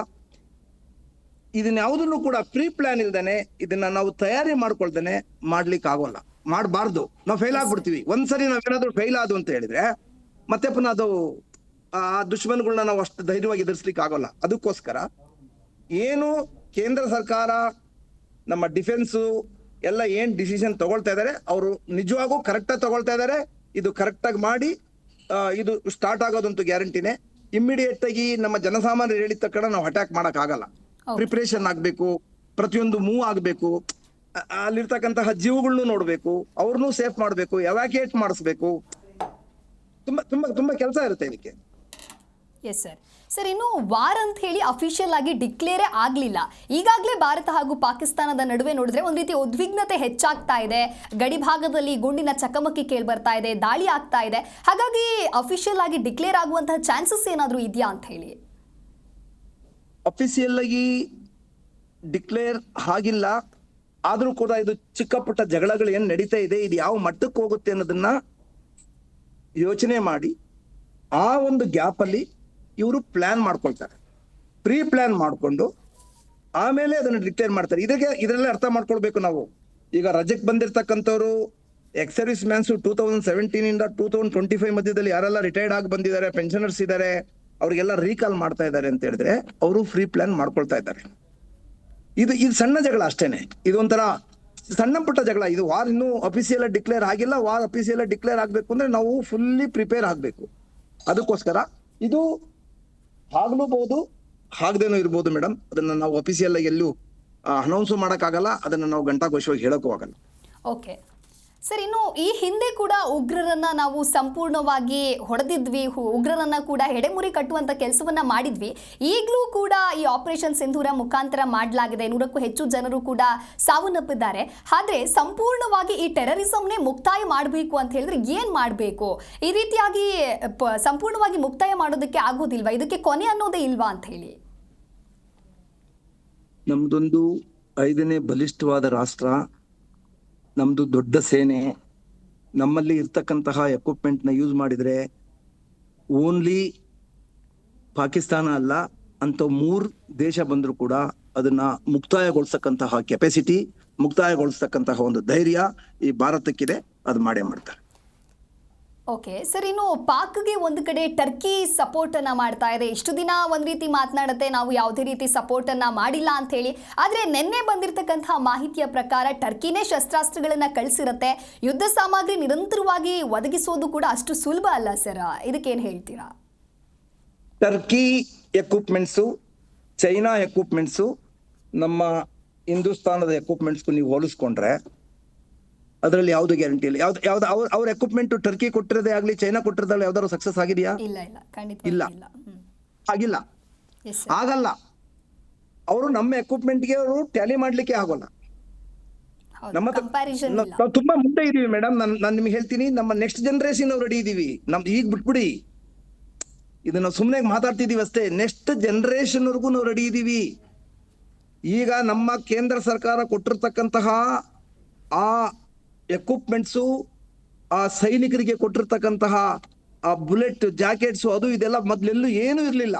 ಇದನ್ನ ಯಾವುದನ್ನು ಕೂಡ ಪ್ರೀ ಪ್ಲಾನ್ ಇಲ್ದೇನೆ, ಇದನ್ನ ನಾವು ತಯಾರಿ ಮಾಡ್ಕೊಳ್ದೇನೆ ಮಾಡ್ಲಿಕ್ಕೆ ಆಗೋಲ್ಲ, ಮಾಡಬಾರ್ದು. ನಾವು ಫೇಲ್ ಆಗ್ಬಿಡ್ತೀವಿ. ಒಂದ್ಸರಿ ನಾವೇನಾದ್ರೂ ಫೇಲ್ ಆದು ಅಂತ ಹೇಳಿದ್ರೆ ಮತ್ತೆ ಪುನಃ ಅದು ಆ ದುಶ್ಮನ್ಗಳನ್ನ ನಾವು ಅಷ್ಟು ಧೈರ್ಯವಾಗಿ ಎದುರಿಸ್ಲಿಕ್ಕೆ ಆಗೋಲ್ಲ. ಅದಕ್ಕೋಸ್ಕರ ಏನು ಕೇಂದ್ರ ಸರ್ಕಾರ, ನಮ್ಮ ಡಿಫೆನ್ಸ್ ಎಲ್ಲ ಏನ್ ಡಿಸಿಷನ್ ತಗೊಳ್ತಾ ಇದಾರೆ, ಅವರು ನಿಜವಾಗೂ ಕರೆಕ್ಟ್ ಆಗಿ ತಗೊಳ್ತಾ ಇದಾರೆ. ಇದು ಕರೆಕ್ಟ್ ಆಗಿ ಮಾಡಿ ಇದು ಸ್ಟಾರ್ಟ್ ಆಗೋದಂತೂ ಗ್ಯಾರಂಟಿನೇ. ಇಮ್ಮಿಡಿಯೇಟ್ ಆಗಿ ನಮ್ಮ ಜನಸಾಮಾನ್ಯರು ಹೇಳಿದ ತಕ್ಷಣ ನಾವು ಅಟ್ಯಾಕ್ ಮಾಡಕ್ ಆಗಲ್ಲ. ಪ್ರಿಪರೇಷನ್ ಆಗ್ಬೇಕು, ಪ್ರತಿಯೊಂದು ಮೂವ್ ಆಗ್ಬೇಕು, ಅಲ್ಲಿರ್ತಕ್ಕಂತಹ ಜೀವಗಳನ್ನೂ ನೋಡ್ಬೇಕು, ಅವ್ರನ್ನೂ ಸೇಫ್ ಮಾಡ್ಬೇಕು, ಎವಾಕ್ಯುಯೇಟ್ ಮಾಡಿಸ್ಬೇಕು. ತುಂಬಾ ತುಂಬಾ ತುಂಬಾ ಕೆಲಸ ಇರುತ್ತೆ ಇದಕ್ಕೆ. Yes sir. ಸರ್, ಇನ್ನು ವಾರ್ ಅಂತ ಹೇಳಿ ಅಫಿಷಿಯಲ್ ಆಗಿ ಡಿಕ್ಲೇರೇ ಆಗಲಿಲ್ಲ. ಈಗಾಗಲೇ ಭಾರತ ಹಾಗೂ ಪಾಕಿಸ್ತಾನದ ನಡುವೆ ನೋಡಿದ್ರೆ ಒಂದು ರೀತಿ ಉದ್ವಿಗ್ನತೆ ಹೆಚ್ಚಾಗ್ತಾ ಇದೆ. ಗಡಿ ಭಾಗದಲ್ಲಿ ಗುಂಡಿನ ಚಕಮಕಿ ಕೇಳಿ ಬರ್ತಾ ಇದೆ, ದಾಳಿ ಆಗ್ತಾ ಇದೆ. ಹಾಗಾಗಿ ಅಫಿಷಿಯಲ್ ಆಗಿ ಡಿಕ್ಲೇರ್ ಆಗುವಂತಹ ಚಾನ್ಸಸ್ ಏನಾದರೂ ಇದೆಯಾ ಅಂತ ಹೇಳಿ? ಅಫಿಷಿಯಲ್ ಆಗಿ ಡಿಕ್ಲೇರ್ ಆಗಿಲ್ಲ, ಆದ್ರೂ ಕೂಡ ಇದು ಚಿಕ್ಕ ಪುಟ್ಟ ಜಗಳಗಳು ಏನ್ ನಡೀತಾ ಇದೆ, ಇದು ಯಾವ ಮಟ್ಟಕ್ಕೆ ಹೋಗುತ್ತೆ ಅನ್ನೋದನ್ನ ಯೋಚನೆ ಮಾಡಿ ಆ ಒಂದು ಗ್ಯಾಪ್ ಅಲ್ಲಿ ಇವರು ಪ್ಲಾನ್ ಮಾಡ್ಕೊಳ್ತಾರೆ. ಪ್ರೀ ಪ್ಲಾನ್ ಮಾಡ್ಕೊಂಡು ಆಮೇಲೆ ಅದನ್ನ ಡಿಕ್ಲೇರ್ ಮಾಡ್ತಾರೆ. ಇದರಲ್ಲೇ ಅರ್ಥ ಮಾಡ್ಕೊಳ್ಬೇಕು ನಾವು. ಈಗ ರಜೆಕ್ ಬಂದಿರ್ತಕ್ಕಂಥವ್ರು ಎಕ್ಸ್ ಸರ್ವಿಸ್ ಮ್ಯಾನ್ಸ್ 2017 ಇಂದ 2025 ಮಧ್ಯದಲ್ಲಿ ಯಾರೆಲ್ಲ ರಿಟೈರ್ಡ್ ಆಗಿ ಬಂದಿದ್ದಾರೆ, ಪೆನ್ಷನರ್ಸ್ ಇದ್ದಾರೆ, ಅವ್ರಿಗೆಲ್ಲ ರೀಕಾಲ್ ಮಾಡ್ತಾ ಇದ್ದಾರೆ ಅಂತ ಹೇಳಿದ್ರೆ ಅವರು ಫ್ರೀ ಪ್ಲಾನ್ ಮಾಡ್ಕೊಳ್ತಾ ಇದ್ದಾರೆ. ಇದು ಸಣ್ಣ ಜಗಳ ಅಷ್ಟೇನೆ. ಇದೊಂಥರ ಸಣ್ಣ ಪುಟ್ಟ ಜಗಳ. ಇದು ವಾರ್ ಇನ್ನೂ ಅಫಿಷಿಯಲ್ ಡಿಕ್ಲೇರ್ ಆಗಿಲ್ಲ. ವಾರ್ ಅಫಿಷಿಯಲ್ ಡಿಕ್ಲೇರ್ ಆಗ್ಬೇಕು ಅಂದ್ರೆ ನಾವು ಫುಲ್ಲಿ ಪ್ರಿಪೇರ್ ಆಗ್ಬೇಕು. ಅದಕ್ಕೋಸ್ಕರ ಇದು ಆಗ್ಲೂಬಹುದು, ಆಗದೇನೂ ಇರ್ಬೋದು ಮೇಡಮ್. ಅದನ್ನ ನಾವು ಅಫಿಷಿಯಲ್ ಆಗಿ ಎಲ್ಲೂ ಅನೌನ್ಸ್ ಮಾಡಕ್ಕಾಗಲ್ಲ, ಅದನ್ನ ನಾವು ಘಂಟಾಘೋಷವಾಗಿ ಹೇಳಕ್ಕೂ ಆಗಲ್ಲ. ಓಕೆ ಸರ್, ಇನ್ನು ಈ ಹಿಂದೆ ಕೂಡ ಉಗ್ರರನ್ನ ನಾವು ಸಂಪೂರ್ಣವಾಗಿ ಹೊಡೆದಿದ್ವಿ, ಉಗ್ರರನ್ನ ಕೂಡ ಎಡೆಮುರಿ ಕಟ್ಟುವಂತ ಕೆಲಸವನ್ನ ಮಾಡಿದ್ವಿ. ಈಗಲೂ ಕೂಡ ಈ ಆಪರೇಷನ್ ಸಿಂಧೂರ ಮುಖಾಂತರ ಮಾಡಲಾಗಿದೆ. 100ಕ್ಕೂ ಹೆಚ್ಚು ಜನರು ಕೂಡ ಸಾವನ್ನಪ್ಪಿದ್ದಾರೆ. ಆದ್ರೆ ಸಂಪೂರ್ಣವಾಗಿ ಈ ಟೆರರಿಸಂನೇ ಮುಕ್ತಾಯ ಮಾಡಬೇಕು ಅಂತ ಹೇಳಿದ್ರೆ ಏನ್ ಮಾಡಬೇಕು? ಈ ರೀತಿಯಾಗಿ ಸಂಪೂರ್ಣವಾಗಿ ಮುಕ್ತಾಯ ಮಾಡೋದಕ್ಕೆ ಆಗೋದಿಲ್ವಾ? ಇದಕ್ಕೆ ಕೊನೆ ಅನ್ನೋದೇ ಇಲ್ವಾ ಅಂತ ಹೇಳಿ? ನಮ್ದೊಂದು 5ನೇ ಬಲಿಷ್ಠವಾದ ರಾಷ್ಟ್ರ, ನಮ್ದು ದೊಡ್ಡ ಸೇನೆ. ನಮ್ಮಲ್ಲಿ ಇರ್ತಕ್ಕಂತಹ ಎಕ್ವಿಪ್ಮೆಂಟ್ ನ ಯೂಸ್ ಮಾಡಿದ್ರೆ ಓನ್ಲಿ ಪಾಕಿಸ್ತಾನ ಅಲ್ಲ, ಅಂತ 3 ದೇಶ ಬಂದ್ರು ಕೂಡ ಅದನ್ನ ಮುಕ್ತಾಯಗೊಳಿಸ್ತಕ್ಕಂತಹ ಕೆಪಾಸಿಟಿ, ಮುಕ್ತಾಯಗೊಳಿಸ್ತಕ್ಕಂತಹ ಒಂದು ಧೈರ್ಯ ಈ ಭಾರತಕ್ಕಿದೆ. ಅದು ಮಾಡೇ ಮಾಡ್ತಾರೆ. ಓಕೆ ಸರ್, ಇನ್ನು ಪಾಕ್ಗೆ ಒಂದು ಕಡೆ ಟರ್ಕಿ ಸಪೋರ್ಟ್ ಅನ್ನ ಮಾಡ್ತಾ ಇದೆ. ಇಷ್ಟು ದಿನ ಒಂದು ರೀತಿ ಮಾತನಾಡುತ್ತೆ, ನಾವು ಯಾವುದೇ ರೀತಿ ಸಪೋರ್ಟ್ ಅನ್ನ ಮಾಡಿಲ್ಲ ಅಂತ ಹೇಳಿ. ಆದರೆ ನಿನ್ನೆ ಬಂದಿರತಕ್ಕಂತಹ ಮಾಹಿತಿಯ ಪ್ರಕಾರ ಟರ್ಕಿನೇ ಶಸ್ತ್ರಾಸ್ತ್ರಗಳನ್ನ ಕಳಿಸಿರುತ್ತೆ. ಯುದ್ಧ ಸಾಮಗ್ರಿ ನಿರಂತರವಾಗಿ ಒದಗಿಸೋದು ಕೂಡ ಅಷ್ಟು ಸುಲಭ ಅಲ್ಲ ಸರ್. ಇದಕ್ಕೇನು ಹೇಳ್ತೀರಾ? ಟರ್ಕಿ ಎಕ್ವಿಪ್ಮೆಂಟ್ಸು, ಚೈನಾ ಎಕ್ವಿಪ್ಮೆಂಟ್ಸು, ನಮ್ಮ ಹಿಂದೂಸ್ತಾನದ ಎಕ್ವಿಪ್ಮೆಂಟ್ಸ್ಗೂ ನೀವು ಹೋಲಿಸ್ಕೊಂಡ್ರೆ ಅದರಲ್ಲಿ ಯಾವ್ದು ಗ್ಯಾರಂಟಿ ಇಲ್ಲ. ಯಾವ್ದು ಅವ್ರ ಎಕ್ವಿಪ್ಮೆಂಟ್ ಟರ್ಕಿ ಕೊಟ್ಟಿರೋದೇ ಆಗ್ಲಿ, ಚೈನಾ ಕೊಟ್ಟಿರೋದ್ರಲ್ಲಿ ಯಾವ್ದಾದ್ರು ಸಕ್ಸಸ್ ಆಗಿದೆಯಾ? ಇಲ್ಲ ಇಲ್ಲ ಖಂಡಿತ ಇಲ್ಲ. ಆಗಿಲ್ಲ, ಆಗಲ್ಲ. ಅವರು ನಮ್ಮ ಎಕ್ವಿಪ್ಮೆಂಟ್ಗೆ ಅವರು ಟ್ಯಾಲಿ ಮಾಡ್ಲಿಕ್ಕೆ ಆಗೋಲ್ಲ. ನಮ್ಮ ನಾವು ತುಂಬಾ ಮುಂದೆ ಇದೀವಿ ಮೇಡಮ್. ನಾನು ನಿಮ್ಗೆ ಹೇಳ್ತೀನಿ, ನಮ್ಮ ನೆಕ್ಸ್ಟ್ ಜನರೇಷನ್ ನಾವು ರೆಡಿ ಇದೀವಿ. ನಮ್ದು ಈಗ ಬಿಟ್ಬಿಡಿ, ಇದು ನಾವು ಸುಮ್ಮನೆ ಮಾತಾಡ್ತಿದೀವಿ ಅಷ್ಟೇ. ನೆಕ್ಸ್ಟ್ ಜನರೇಷನ್ ವರ್ಗೂ ನಾವು ರೆಡಿ ಇದೀವಿ. ಈಗ ನಮ್ಮ ಕೇಂದ್ರ ಸರ್ಕಾರ ಕೊಟ್ಟಿರ್ತಕ್ಕಂತಹ ಆ ಎಕ್ವಿಪ್ಮೆಂಟ್ಸು, ಆ ಸೈನಿಕರಿಗೆ ಕೊಟ್ಟಿರ್ತಕ್ಕಂತಹ ಆ ಬುಲೆಟ್ ಜಾಕೆಟ್ಸು, ಅದು ಇದೆಲ್ಲ ಮೊದ್ಲೆಲ್ಲೂ ಏನೂ ಇರ್ಲಿಲ್ಲ.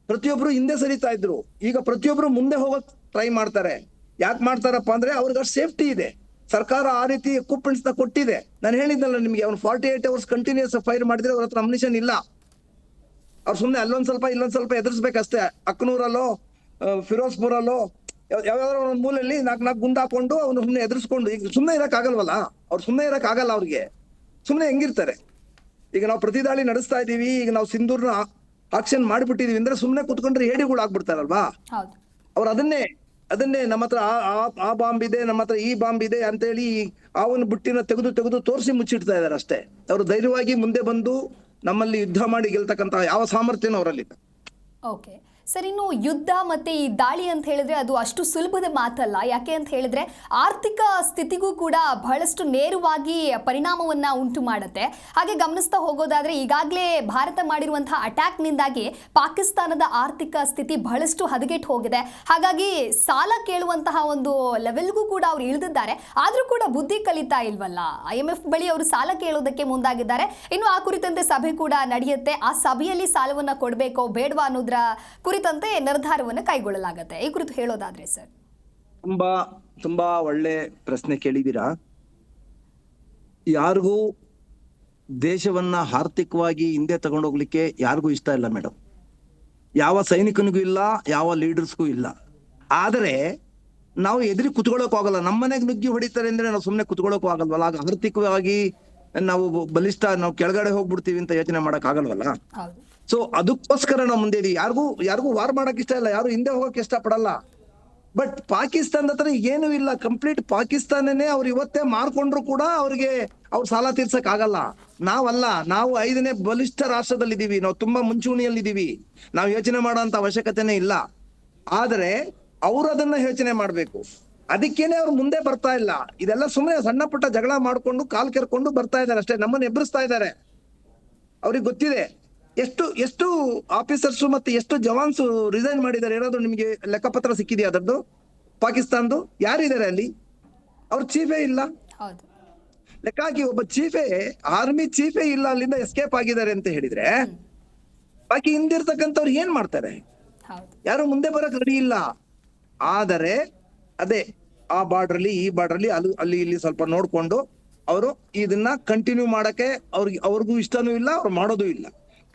ಪ್ರತಿಯೊಬ್ರು ಹಿಂದೆ ಸರಿತಾ ಇದ್ರು. ಈಗ ಪ್ರತಿಯೊಬ್ರು ಮುಂದೆ ಹೋಗೋಕ್ ಟ್ರೈ ಮಾಡ್ತಾರೆ. ಯಾಕೆ ಮಾಡ್ತಾರಪ್ಪ ಅಂದ್ರೆ ಅವ್ರಿಗೆ ಅಷ್ಟು ಸೇಫ್ಟಿ ಇದೆ. ಸರ್ಕಾರ ಆ ರೀತಿ ಎಕ್ವಿಪ್ಮೆಂಟ್ಸ್ ನ ಕೊಟ್ಟಿದೆ. ನಾನು ಹೇಳಿದ್ನಲ್ಲ ನಿಮ್ಗೆ, ಅವ್ನು 48 hours ಕಂಟಿನ್ಯೂಸ್ ಫೈರ್ ಮಾಡಿದ್ರೆ ಅವ್ರ ಹತ್ರ ಅಮ್ಯುನಿಷನ್ ಇಲ್ಲ. ಅವ್ರು ಸುಮ್ಮನೆ ಅಲ್ಲೊಂದ್ ಸ್ವಲ್ಪ ಇಲ್ಲೊಂದ್ ಸ್ವಲ್ಪ ಎದುರಿಸ್ಬೇಕಷ್ಟೇ. ಅಕ್ನೂರಲ್ಲೋ ಫಿರೋಜ್ಪುರಲ್ಲೋ ಯಾವ್ಯಾವ ಒಂದು ಮೂಲೆಯಲ್ಲಿ ನಾಲ್ಕು ಗುಂಡ್ ಹಾಕೊಂಡು ಅವ್ನು ಸುಮ್ಮನೆ ಎದುರಿಸ್ಕೊಂಡು, ಈಗ ಸುಮ್ಮನೆ ಇರಕ್ ಆಗಲ್ವಲ್ಲ. ಅವ್ರು ಸುಮ್ಮನೆ ಇರಕ್ ಆಗಲ್ಲ. ಅವ್ರಿಗೆ ಸುಮ್ಮನೆ ಹೆಂಗಿರ್ತಾರೆ? ಈಗ ನಾವು ಪ್ರತಿ ದಾಳಿ ನಡೆಸ್ತಾ ಇದೀವಿ. ಈಗ ನಾವು ಸಿಂಧೂರ್ನ ಆಕ್ಷನ್ ಮಾಡಿಬಿಟ್ಟಿದೀವಿ ಅಂದ್ರೆ ಸುಮ್ಮನೆ ಕುತ್ಕೊಂಡ್ರೆ ಹೇಡಿಗಳು ಆಗ್ಬಿಡ್ತಾರಲ್ವಾ? ಅವ್ರು ಅದನ್ನೇ ನಮ್ಮ ಹತ್ರ ಆ ಬಾಂಬ್ ಇದೆ, ನಮ್ಮ ಹತ್ರ ಈ ಬಾಂಬ್ ಇದೆ ಅಂತೇಳಿ ಅವನ ಬುಟ್ಟಿನ ತೆಗೆದು ತೋರಿಸಿ ಮುಚ್ಚಿಡ್ತಾ ಇದಾರೆ ಅಷ್ಟೇ. ಅವರು ಧೈರ್ಯವಾಗಿ ಮುಂದೆ ಬಂದು ನಮ್ಮಲ್ಲಿ ಯುದ್ಧ ಮಾಡಿ ಗೆಲ್ತಕ್ಕಂತ ಯಾವ ಸಾಮರ್ಥ್ಯನೂ ಅವರಲ್ಲಿ. ಓಕೆ ಸರ್, ಇನ್ನು ಯುದ್ಧ ಮತ್ತೆ ಈ ದಾಳಿ ಅಂತ ಹೇಳಿದ್ರೆ ಅದು ಅಷ್ಟು ಸುಲಭದ ಮಾತಲ್ಲ. ಯಾಕೆ ಅಂತ ಹೇಳಿದ್ರೆ ಆರ್ಥಿಕ ಸ್ಥಿತಿಗೂ ಕೂಡ ಬಹಳಷ್ಟು ನೇರವಾಗಿ ಪರಿಣಾಮವನ್ನ ಉಂಟು ಮಾಡುತ್ತೆ. ಹಾಗೆ ಗಮನಿಸ್ತಾ ಹೋಗೋದಾದ್ರೆ ಈಗಾಗಲೇ ಭಾರತ ಮಾಡಿರುವಂತಹ ಅಟ್ಯಾಕ್ನಿಂದಾಗಿ ಪಾಕಿಸ್ತಾನದ ಆರ್ಥಿಕ ಸ್ಥಿತಿ ಬಹಳಷ್ಟು ಹದಗೆಟ್ಟು ಹೋಗಿದೆ. ಹಾಗಾಗಿ ಸಾಲ ಕೇಳುವಂತಹ ಒಂದು ಲೆವೆಲ್ಗೂ ಕೂಡ ಅವ್ರು ಇಳಿದಿದ್ದಾರೆ. ಆದ್ರೂ ಕೂಡ ಬುದ್ಧಿ ಕಲಿತಾ ಇಲ್ವಲ್ಲ. IMF ಬಳಿ ಅವರು ಸಾಲ ಕೇಳೋದಕ್ಕೆ ಮುಂದಾಗಿದ್ದಾರೆ. ಇನ್ನು ಆ ಕುರಿತಂತೆ ಸಭೆ ಕೂಡ ನಡೆಯುತ್ತೆ. ಆ ಸಭೆಯಲ್ಲಿ ಸಾಲವನ್ನ ಕೊಡಬೇಕೋ ಬೇಡವಾ ಅನ್ನೋದ್ರ ಕುರಿತಂತೆ ನಿರ್ಧಾರವನ್ನು ಕೈಗೊಳ್ಳಲಾಗುತ್ತೆ. ಈ ಕುರಿತು ಹೇಳೋದಾದ್ರೆ ಸರ್. ತುಂಬಾ ಒಳ್ಳೆ ಪ್ರಶ್ನೆ ಕೇಳಿದೀರಾ. ಯಾರಿಗೂ ದೇಶವನ್ನ ಆರ್ಥಿಕವಾಗಿ ಹಿಂದೆ ತಗೊಂಡೋಗ್ಲಿಕ್ಕೆ ಯಾರಿಗೂ ಇಷ್ಟ ಇಲ್ಲ ಮೇಡಮ್. ಯಾವ ಸೈನಿಕನಿಗೂ ಇಲ್ಲ, ಯಾವ ಲೀಡರ್ಸ್ಗೂ ಇಲ್ಲ. ಆದರೆ ನಾವು ಎದುರಿ ಕುತ್ಕೊಳ್ಳೋಕು ಆಗಲ್ಲ. ನಮ್ಮನೆಗೆ ನುಗ್ಗಿ ಹೊಡಿತಾರೆ ಅಂದ್ರೆ ನಾವು ಸುಮ್ಮನೆ ಕುತ್ಕೊಳ್ಳೋಕು ಆಗಲ್ವಲ್ಲ. ಆಗ ಆರ್ಥಿಕವಾಗಿ ನಾವು ಬಲಿಷ್ಠ, ನಾವು ಕೆಳಗಡೆ ಹೋಗ್ಬಿಡ್ತೀವಿ ಅಂತ ಯೋಚನೆ ಮಾಡಕ್ ಆಗಲ್ವಲ್ಲ. ಸೊ ಅದಕ್ಕೋಸ್ಕರ ನಾವು ಮುಂದೆ ಇದೀವಿ. ಯಾರಿಗೂ ವಾರ್ ಮಾಡಕ್ ಇಷ್ಟ ಇಲ್ಲ, ಯಾರು ಹಿಂದೆ ಹೋಗಕ್ ಇಷ್ಟ ಪಡಲ್ಲ. ಬಟ್ ಪಾಕಿಸ್ತಾನದ ಹತ್ರ ಏನು ಇಲ್ಲ. ಕಂಪ್ಲೀಟ್ ಪಾಕಿಸ್ತಾನನೇ ಅವ್ರು ಇವತ್ತೇ ಮಾರ್ಕೊಂಡ್ರು ಕೂಡ ಅವ್ರಿಗೆ ಅವ್ರ ಸಾಲ ತೀರ್ಸಕ್ ಆಗಲ್ಲ. ನಾವಲ್ಲ, ನಾವು 5ನೇ ಬಲಿಷ್ಠ ರಾಷ್ಟ್ರದಲ್ಲಿ ಇದೀವಿ. ನಾವು ತುಂಬಾ ಮುಂಚೂಣಿಯಲ್ಲಿ ಇದೀವಿ. ನಾವು ಯೋಚನೆ ಮಾಡೋಂತ ಅವಶ್ಯಕತೆನೇ ಇಲ್ಲ. ಆದ್ರೆ ಅವ್ರು ಅದನ್ನ ಯೋಚನೆ ಮಾಡ್ಬೇಕು. ಅದಕ್ಕೇನೆ ಅವ್ರು ಮುಂದೆ ಬರ್ತಾ ಇಲ್ಲ. ಇದೆಲ್ಲ ಸುಮ್ಮನೆ ಸಣ್ಣ ಪುಟ್ಟ ಜಗಳ ಮಾಡ್ಕೊಂಡು ಕಾಲ್ ಕೆರ್ಕೊಂಡು ಬರ್ತಾ ಇದಾರೆ ಅಷ್ಟೇ. ನಮ್ಮನ್ನ ಎಬ್ಬರಿಸ್ತಾ ಇದ್ದಾರೆ. ಅವ್ರಿಗೆ ಗೊತ್ತಿದೆ ಎಷ್ಟು ಆಫೀಸರ್ಸ್ ಮತ್ತೆ ಎಷ್ಟು ಜವಾನ್ಸ್ ರಿಸೈನ್ ಮಾಡಿದ್ದಾರೆ. ಏನಾದ್ರು ನಿಮ್ಗೆ ಲೆಕ್ಕಪತ್ರ ಸಿಕ್ಕಿದೆಯಾ ಅದರದ್ದು? ಪಾಕಿಸ್ತಾನದ್ದು ಯಾರಿದ್ದಾರೆ ಅಲ್ಲಿ? ಅವ್ರ ಚೀಫೇ ಇಲ್ಲ. ಲೆಕ್ಕ ಹಾಕಿ, ಒಬ್ಬ ಚೀಫೇ, ಆರ್ಮಿ ಚೀಫೇ ಇಲ್ಲ, ಅಲ್ಲಿಂದ ಎಸ್ಕೇಪ್ ಆಗಿದ್ದಾರೆ ಅಂತ ಹೇಳಿದ್ರೆ ಬಾಕಿ ಹಿಂದಿರ್ತಕ್ಕಂಥವ್ರು ಏನ್ ಮಾಡ್ತಾರೆ? ಯಾರು ಮುಂದೆ ಬರಕ್ ರೆಡಿ ಇಲ್ಲ. ಆದರೆ ಅದೇ ಆ ಬಾರ್ಡ್ರಲ್ಲಿ ಈ ಬಾರ್ಡ್ರಲ್ಲಿ ಅಲ್ಲಿ ಇಲ್ಲಿ ಸ್ವಲ್ಪ ನೋಡ್ಕೊಂಡು ಅವರು ಇದನ್ನ ಕಂಟಿನ್ಯೂ ಮಾಡಕ್ಕೆ ಅವ್ರಿಗೂ ಇಷ್ಟನೂ ಇಲ್ಲ, ಅವ್ರು ಮಾಡೋದು ಇಲ್ಲ.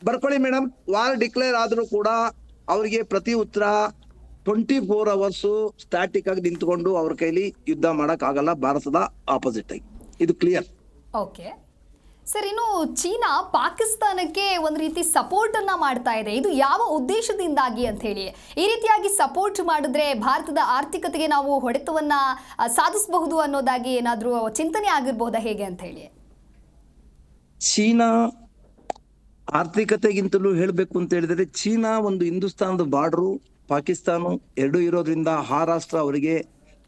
ಬರ್ಕೊಳ್ಳಿ ಮೇಡಮ್, ವಾರ್ ಡಿಕ್ಲೇರ್ ಆದ್ರೂ ಕೂಡ ಅವ್ರಿಗೆ ಪ್ರತಿ ಉತ್ತರ 24 hours ಸ್ಟ್ಯಾಟಿಕ್ ಆಗಿ ನಿಂತ್ಕೊಂಡು ಅವ್ರ ಕೈಲಿ ಯುದ್ಧ ಮಾಡಕ್ ಆಗಲ್ಲ ಭಾರತದ ಆಪೋಸಿಟ್ ಆಗಿ. ಇದು ಕ್ಲಿಯರ್. ಓಕೆ ಸರ್, ಇನ್ನು ಚೀನಾ ಪಾಕಿಸ್ತಾನಕ್ಕೆ ಒಂದು ರೀತಿ ಸಪೋರ್ಟ್ ಅನ್ನ ಮಾಡ್ತಾ ಇದೆ. ಇದು ಯಾವ ಉದ್ದೇಶದಿಂದಾಗಿ ಅಂತ ಹೇಳಿ? ಈ ರೀತಿಯಾಗಿ ಸಪೋರ್ಟ್ ಮಾಡಿದ್ರೆ ಭಾರತದ ಆರ್ಥಿಕತೆಗೆ ನಾವು ಹೊಡೆತವನ್ನ ಸಾಧಿಸಬಹುದು ಅನ್ನೋದಾಗಿ ಏನಾದ್ರೂ ಚಿಂತನೆ ಆಗಿರ್ಬಹುದಾ, ಹೇಗೆ ಅಂತ ಹೇಳಿ? ಚೀನಾ ಆರ್ಥಿಕತೆಗಿಂತಲೂ ಹೇಳ್ಬೇಕು ಅಂತ ಹೇಳಿದ್ರೆ, ಚೀನಾ ಒಂದು ಹಿಂದೂಸ್ತಾನದ ಬಾರ್ಡರು, ಪಾಕಿಸ್ತಾನ ಎರಡು ಇರೋದ್ರಿಂದ ಆ ರಾಷ್ಟ್ರ ಅವರಿಗೆ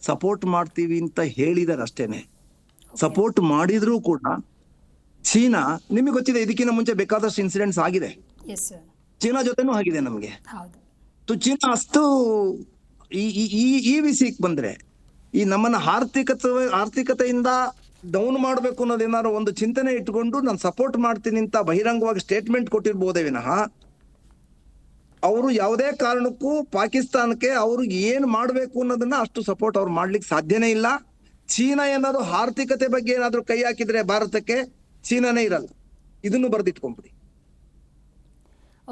ಸಪೋರ್ಟ್ ಮಾಡ್ತೀವಿ ಅಂತ ಹೇಳಿದಾರೆ ಅಷ್ಟೇನೆ. ಸಪೋರ್ಟ್ ಮಾಡಿದ್ರೂ ಕೂಡ ಚೀನಾ, ನಿಮಗೆ ಗೊತ್ತಿದೆ ಇದಕ್ಕಿಂತ ಮುಂಚೆ ಬೇಕಾದಷ್ಟು ಇನ್ಸಿಡೆಂಟ್ಸ್ ಆಗಿದೆ. ಚೀನಾ ಜೊತೆನೂ ಆಗಿದೆ ನಮಗೆ. ಚೀನಾ ಅಷ್ಟು ಈ ವಿಷಯಕ್ಕೆ ಬಂದ್ರೆ ಈ ನಮ್ಮನ್ನ ಆರ್ಥಿಕತೆಯಿಂದ ಡೌನ್ ಮಾಡ್ಬೇಕು ಅನ್ನೋದೇನಾದ್ರು ಒಂದು ಚಿಂತನೆ ಇಟ್ಕೊಂಡು ನಾನು ಸಪೋರ್ಟ್ ಮಾಡ್ತೀನಿ ಅಂತ ಬಹಿರಂಗವಾಗಿ ಸ್ಟೇಟ್ಮೆಂಟ್ ಕೊಟ್ಟಿರ್ಬೋದೇ ವಿನಃ ಅವರು ಯಾವುದೇ ಕಾರಣಕ್ಕೂ ಪಾಕಿಸ್ತಾನಕ್ಕೆ ಅವರು ಏನ್ ಮಾಡ್ಬೇಕು ಅನ್ನೋದನ್ನ ಅಷ್ಟು ಸಪೋರ್ಟ್ ಅವ್ರು ಮಾಡ್ಲಿಕ್ಕೆ ಸಾಧ್ಯನೇ ಇಲ್ಲ. ಚೀನಾ ಏನಾದ್ರು ಆರ್ಥಿಕತೆ ಬಗ್ಗೆ ಏನಾದ್ರು ಕೈ ಹಾಕಿದ್ರೆ ಭಾರತಕ್ಕೆ ಚೀನಾನೇ ಇರಲ್ಲ. ಇದನ್ನು ಬರೆದಿಟ್ಕೊಂಡ್ಬಿಡಿ.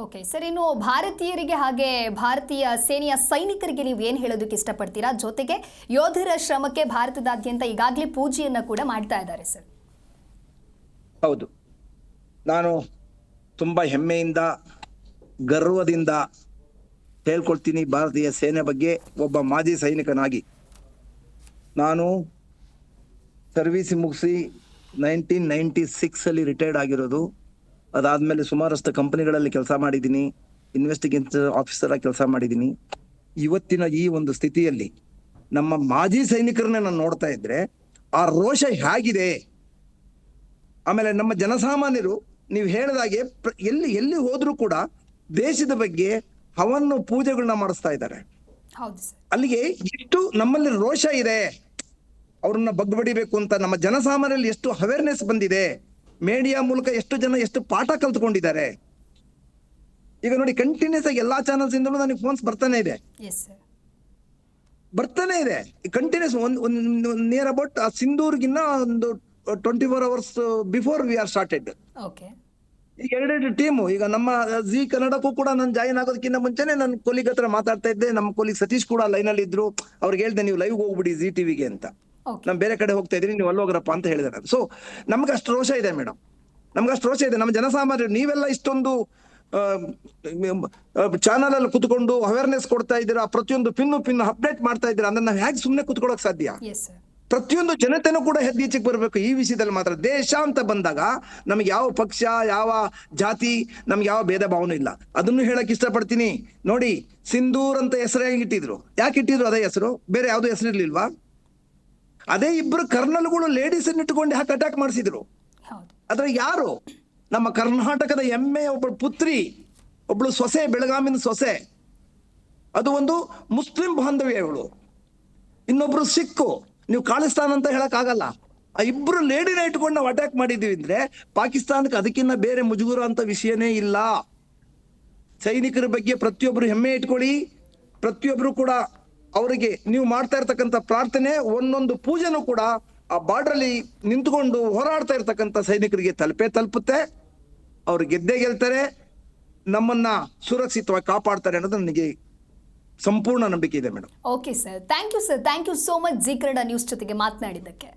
ಓಕೆ ಸರ್, ಇನ್ನು ಭಾರತೀಯರಿಗೆ ಹಾಗೆ ಭಾರತೀಯ ಸೇನೆಯ ಸೈನಿಕರಿಗೆ ನೀವು ಏನು ಹೇಳೋದಕ್ಕೆ ಇಷ್ಟಪಡ್ತೀರಾ? ಜೊತೆಗೆ ಯೋಧರ ಶ್ರಮಕ್ಕೆ ಭಾರತದಾದ್ಯಂತ ಈಗಾಗಲೇ ಪೂಜೆಯನ್ನ ಕೂಡ ಮಾಡ್ತಾ ಇದ್ದಾರೆ ಸರ್. ಹೌದು, ನಾನು ತುಂಬಾ ಹೆಮ್ಮೆಯಿಂದ ಗರ್ವದಿಂದ ಹೇಳ್ಕೊಳ್ತೀನಿ ಭಾರತೀಯ ಸೇನೆ ಬಗ್ಗೆ. ಒಬ್ಬ ಮಾಜಿ ಸೈನಿಕನಾಗಿ ನಾನು ಸರ್ವಿಸ್ ಮುಗಿಸಿ 1996 ಅಲ್ಲಿ ರಿಟೈರ್ಡ್ ಆಗಿರೋದು. ಅದಾದ್ಮೇಲೆ ಸುಮಾರಷ್ಟು ಕಂಪನಿಗಳಲ್ಲಿ ಕೆಲಸ ಮಾಡಿದ್ದೀನಿ, ಇನ್ವೆಸ್ಟಿಗೇಷನ್ ಆಫೀಸರ್ ಆಗಿ ಕೆಲಸ ಮಾಡಿದ್ದೀನಿ. ಇವತ್ತಿನ ಈ ಒಂದು ಸ್ಥಿತಿಯಲ್ಲಿ ನಮ್ಮ ಮಾಜಿ ಸೈನಿಕರನ್ನ ನಾನು ನೋಡ್ತಾ ಇದ್ರೆ ಆ ರೋಷ ಹೇಗಿದೆ. ಆಮೇಲೆ ನಮ್ಮ ಜನಸಾಮಾನ್ಯರು ನೀವು ಹೇಳಿದಾಗೆ ಎಲ್ಲಿ ಎಲ್ಲಿ ಹೋದ್ರೂ ಕೂಡ ದೇಶದ ಬಗ್ಗೆ ಹವನ್ನು ಪೂಜೆಗಳನ್ನ ಮಾಡಿಸ್ತಾ ಇದ್ದಾರೆ. ಹೌದು ಸರ್. ಅಲ್ಲಿಗೆ ಎಷ್ಟು ನಮ್ಮಲ್ಲಿ ರೋಷ ಇದೆ, ಅವ್ರನ್ನ ಬಗ್ಬಡಿಬೇಕು ಅಂತ ನಮ್ಮ ಜನಸಾಮಾನ್ಯರಲ್ಲಿ ಎಷ್ಟು ಅವೇರ್ನೆಸ್ ಬಂದಿದೆ, ಮೀಡಿಯಾ ಮೂಲಕ ಎಷ್ಟು ಜನ ಎಷ್ಟು ಪಾಠ ಕಲ್ತ್ಕೊಂಡಿದ್ದಾರೆ. ಈಗ ನೋಡಿ, ಕಂಟಿನ್ಯೂಸ್ ಆಗಿ ಎಲ್ಲಾ ಚಾನಲ್ಸ್ ಇಂದಲೂ ನನಗೆ ಫೋನ್ಸ್ ಬರ್ತಾನೆ ಇದೆ, ಬರ್ತಾನೆ ಇದೆ ಕಂಟಿನ್ಯೂಸ್. ಒಂದು ನಿಯರ್ ಅಬೌಟ್ ಸಿಂಧೂರ್ಗಿನ್ನ ಒಂದು 24 hours before we are started. ಈಗ 2 ಟೀಮು. ಈಗ ನಮ್ಮ ಜಿ ಕನ್ನಡಕ್ಕೂ ಕೂಡ ನಾನು ಜಾಯಿನ್ ಆಗೋದಕ್ಕಿಂತ ಮುಂಚೆನೆ ನನ್ನ ಕೊಲಿಗ್ ಹತ್ರ ಮಾತಾಡ್ತಾ ಇದ್ದೆ. ನಮ್ಮ ಕೊಲಿಗ್ ಸತೀಶ್ ಕೂಡ ಲೈನ್ ಅಲ್ಲಿ ಇದ್ರು. ಅವ್ರಿಗೆ ಹೇಳ್ದೆ, ನೀವು ಲೈವ್ ಹೋಗ್ಬಿಡಿ ಜಿ ಟಿವಿಗೆ ಅಂತ. ನಾನು ಬೇರೆ ಕಡೆ ಹೋಗ್ತಾ ಇದ್ದೀನಿ, ನೀವು ಅಲ್ಲೋಗ್ರಪ್ಪ ಅಂತ ಹೇಳಿದಾರೆ. ಸೊ ನಮ್ಗೆ ಅಷ್ಟು ರೋಷ ಇದೆ ಮೇಡಮ್, ನಮ್ಗೆ ಅಷ್ಟು ರೋಷ ಇದೆ. ನಮ್ಮ ಜನಸಾಮಾನ್ಯರು ನೀವೆಲ್ಲ ಇಷ್ಟೊಂದು ಚಾನಲ್ ಅಲ್ಲಿ ಕುತ್ಕೊಂಡು ಅವೇರ್ನೆಸ್ ಕೊಡ್ತಾ ಇದ್ದೀರಾ, ಪ್ರತಿಯೊಂದು ಪಿನ್ನು ಅಪ್ಡೇಟ್ ಮಾಡ್ತಾ ಇದ್ದೀರಾ ಅಂದ್ರೆ ನಾವು ಹೇಗೆ ಸುಮ್ಮನೆ ಕುತ್ಕೊಳ್ಳೋಕೆ ಸಾಧ್ಯ? ಪ್ರತಿಯೊಂದು ಜನತೆನೂ ಕೂಡ ಹೆದ್ದೀಚೆಗೆ ಬರಬೇಕು ಈ ವಿಷಯದಲ್ಲಿ. ಮಾತ್ರ ದೇಶ ಅಂತ ಬಂದಾಗ ನಮ್ಗೆ ಯಾವ ಪಕ್ಷ, ಯಾವ ಜಾತಿ, ನಮ್ಗೆ ಯಾವ ಭೇದ ಭಾವನೂ ಇಲ್ಲ. ಅದನ್ನು ಹೇಳಕ್ ಇಷ್ಟಪಡ್ತೀನಿ. ನೋಡಿ, ಸಿಂಧೂರ್ ಅಂತ ಹೆಸರು ಹೆಂಗ್ ಇಟ್ಟಿದ್ರು? ಯಾಕೆ ಇಟ್ಟಿದ್ರು ಅದೇ ಹೆಸರು? ಬೇರೆ ಯಾವ್ದು ಹೆಸರು ಇರ್ಲಿಲ್ವಾ? ಅದೇ ಇಬ್ರು ಕರ್ನಲ್ಗಳು ಲೇಡೀಸ್ ಇಟ್ಕೊಂಡು ಯಾಕೆ ಅಟ್ಯಾಕ್ ಮಾಡಿಸಿದ್ರು? ಅದ್ರ ಯಾರು? ನಮ್ಮ ಕರ್ನಾಟಕದ ಹೆಮ್ಮೆಯ ಒಬ್ಬಳು ಪುತ್ರಿ, ಒಬ್ಳು ಸೊಸೆ, ಬೆಳಗಾಮಿನ ಸೊಸೆ. ಅದು ಒಂದು ಮುಸ್ಲಿಂ ಬಾಂಧವ್ಯ ಇವಳು, ಇನ್ನೊಬ್ರು ಸಿಕ್ಕು. ನೀವು ಖಾಲಿಸ್ತಾನ್ ಅಂತ ಹೇಳಕ್ ಆಗಲ್ಲ. ಆ ಇಬ್ರು ಲೇಡಿನ ಇಟ್ಕೊಂಡು ನಾವು ಅಟ್ಯಾಕ್ ಮಾಡಿದೀವಿ ಅಂದ್ರೆ ಪಾಕಿಸ್ತಾನಕ್ಕೆ ಅದಕ್ಕಿಂತ ಬೇರೆ ಮುಜುಗುರ ಅಂತ ವಿಷಯನೇ ಇಲ್ಲ. ಸೈನಿಕರ ಬಗ್ಗೆ ಪ್ರತಿಯೊಬ್ರು ಹೆಮ್ಮೆ ಇಟ್ಕೊಳ್ಳಿ. ಪ್ರತಿಯೊಬ್ರು ಕೂಡ ಅವರಿಗೆ ನೀವು ಮಾಡ್ತಾ ಇರ್ತಕ್ಕಂಥ ಪ್ರಾರ್ಥನೆ, ಒಂದೊಂದು ಪೂಜೆನೂ ಕೂಡ ಆ ಬಾರ್ಡರ್ ಅಲ್ಲಿ ನಿಂತ್ಕೊಂಡು ಹೋರಾಡ್ತಾ ಇರ್ತಕ್ಕಂಥ ಸೈನಿಕರಿಗೆ ತಲುಪುತ್ತೆ. ಅವ್ರು ಗೆದ್ದೇ ಗೆಲ್ತಾರೆ, ನಮ್ಮನ್ನ ಸುರಕ್ಷಿತವಾಗಿ ಕಾಪಾಡ್ತಾರೆ ಅನ್ನೋದು ನನಗೆ ಸಂಪೂರ್ಣ ನಂಬಿಕೆ ಇದೆ madam. Okay sir, thank you sir, thank you so much Zee Kannada news ಜೊತೆಗೆ ಮಾತನಾಡಿದ್ದಕ್ಕೆ.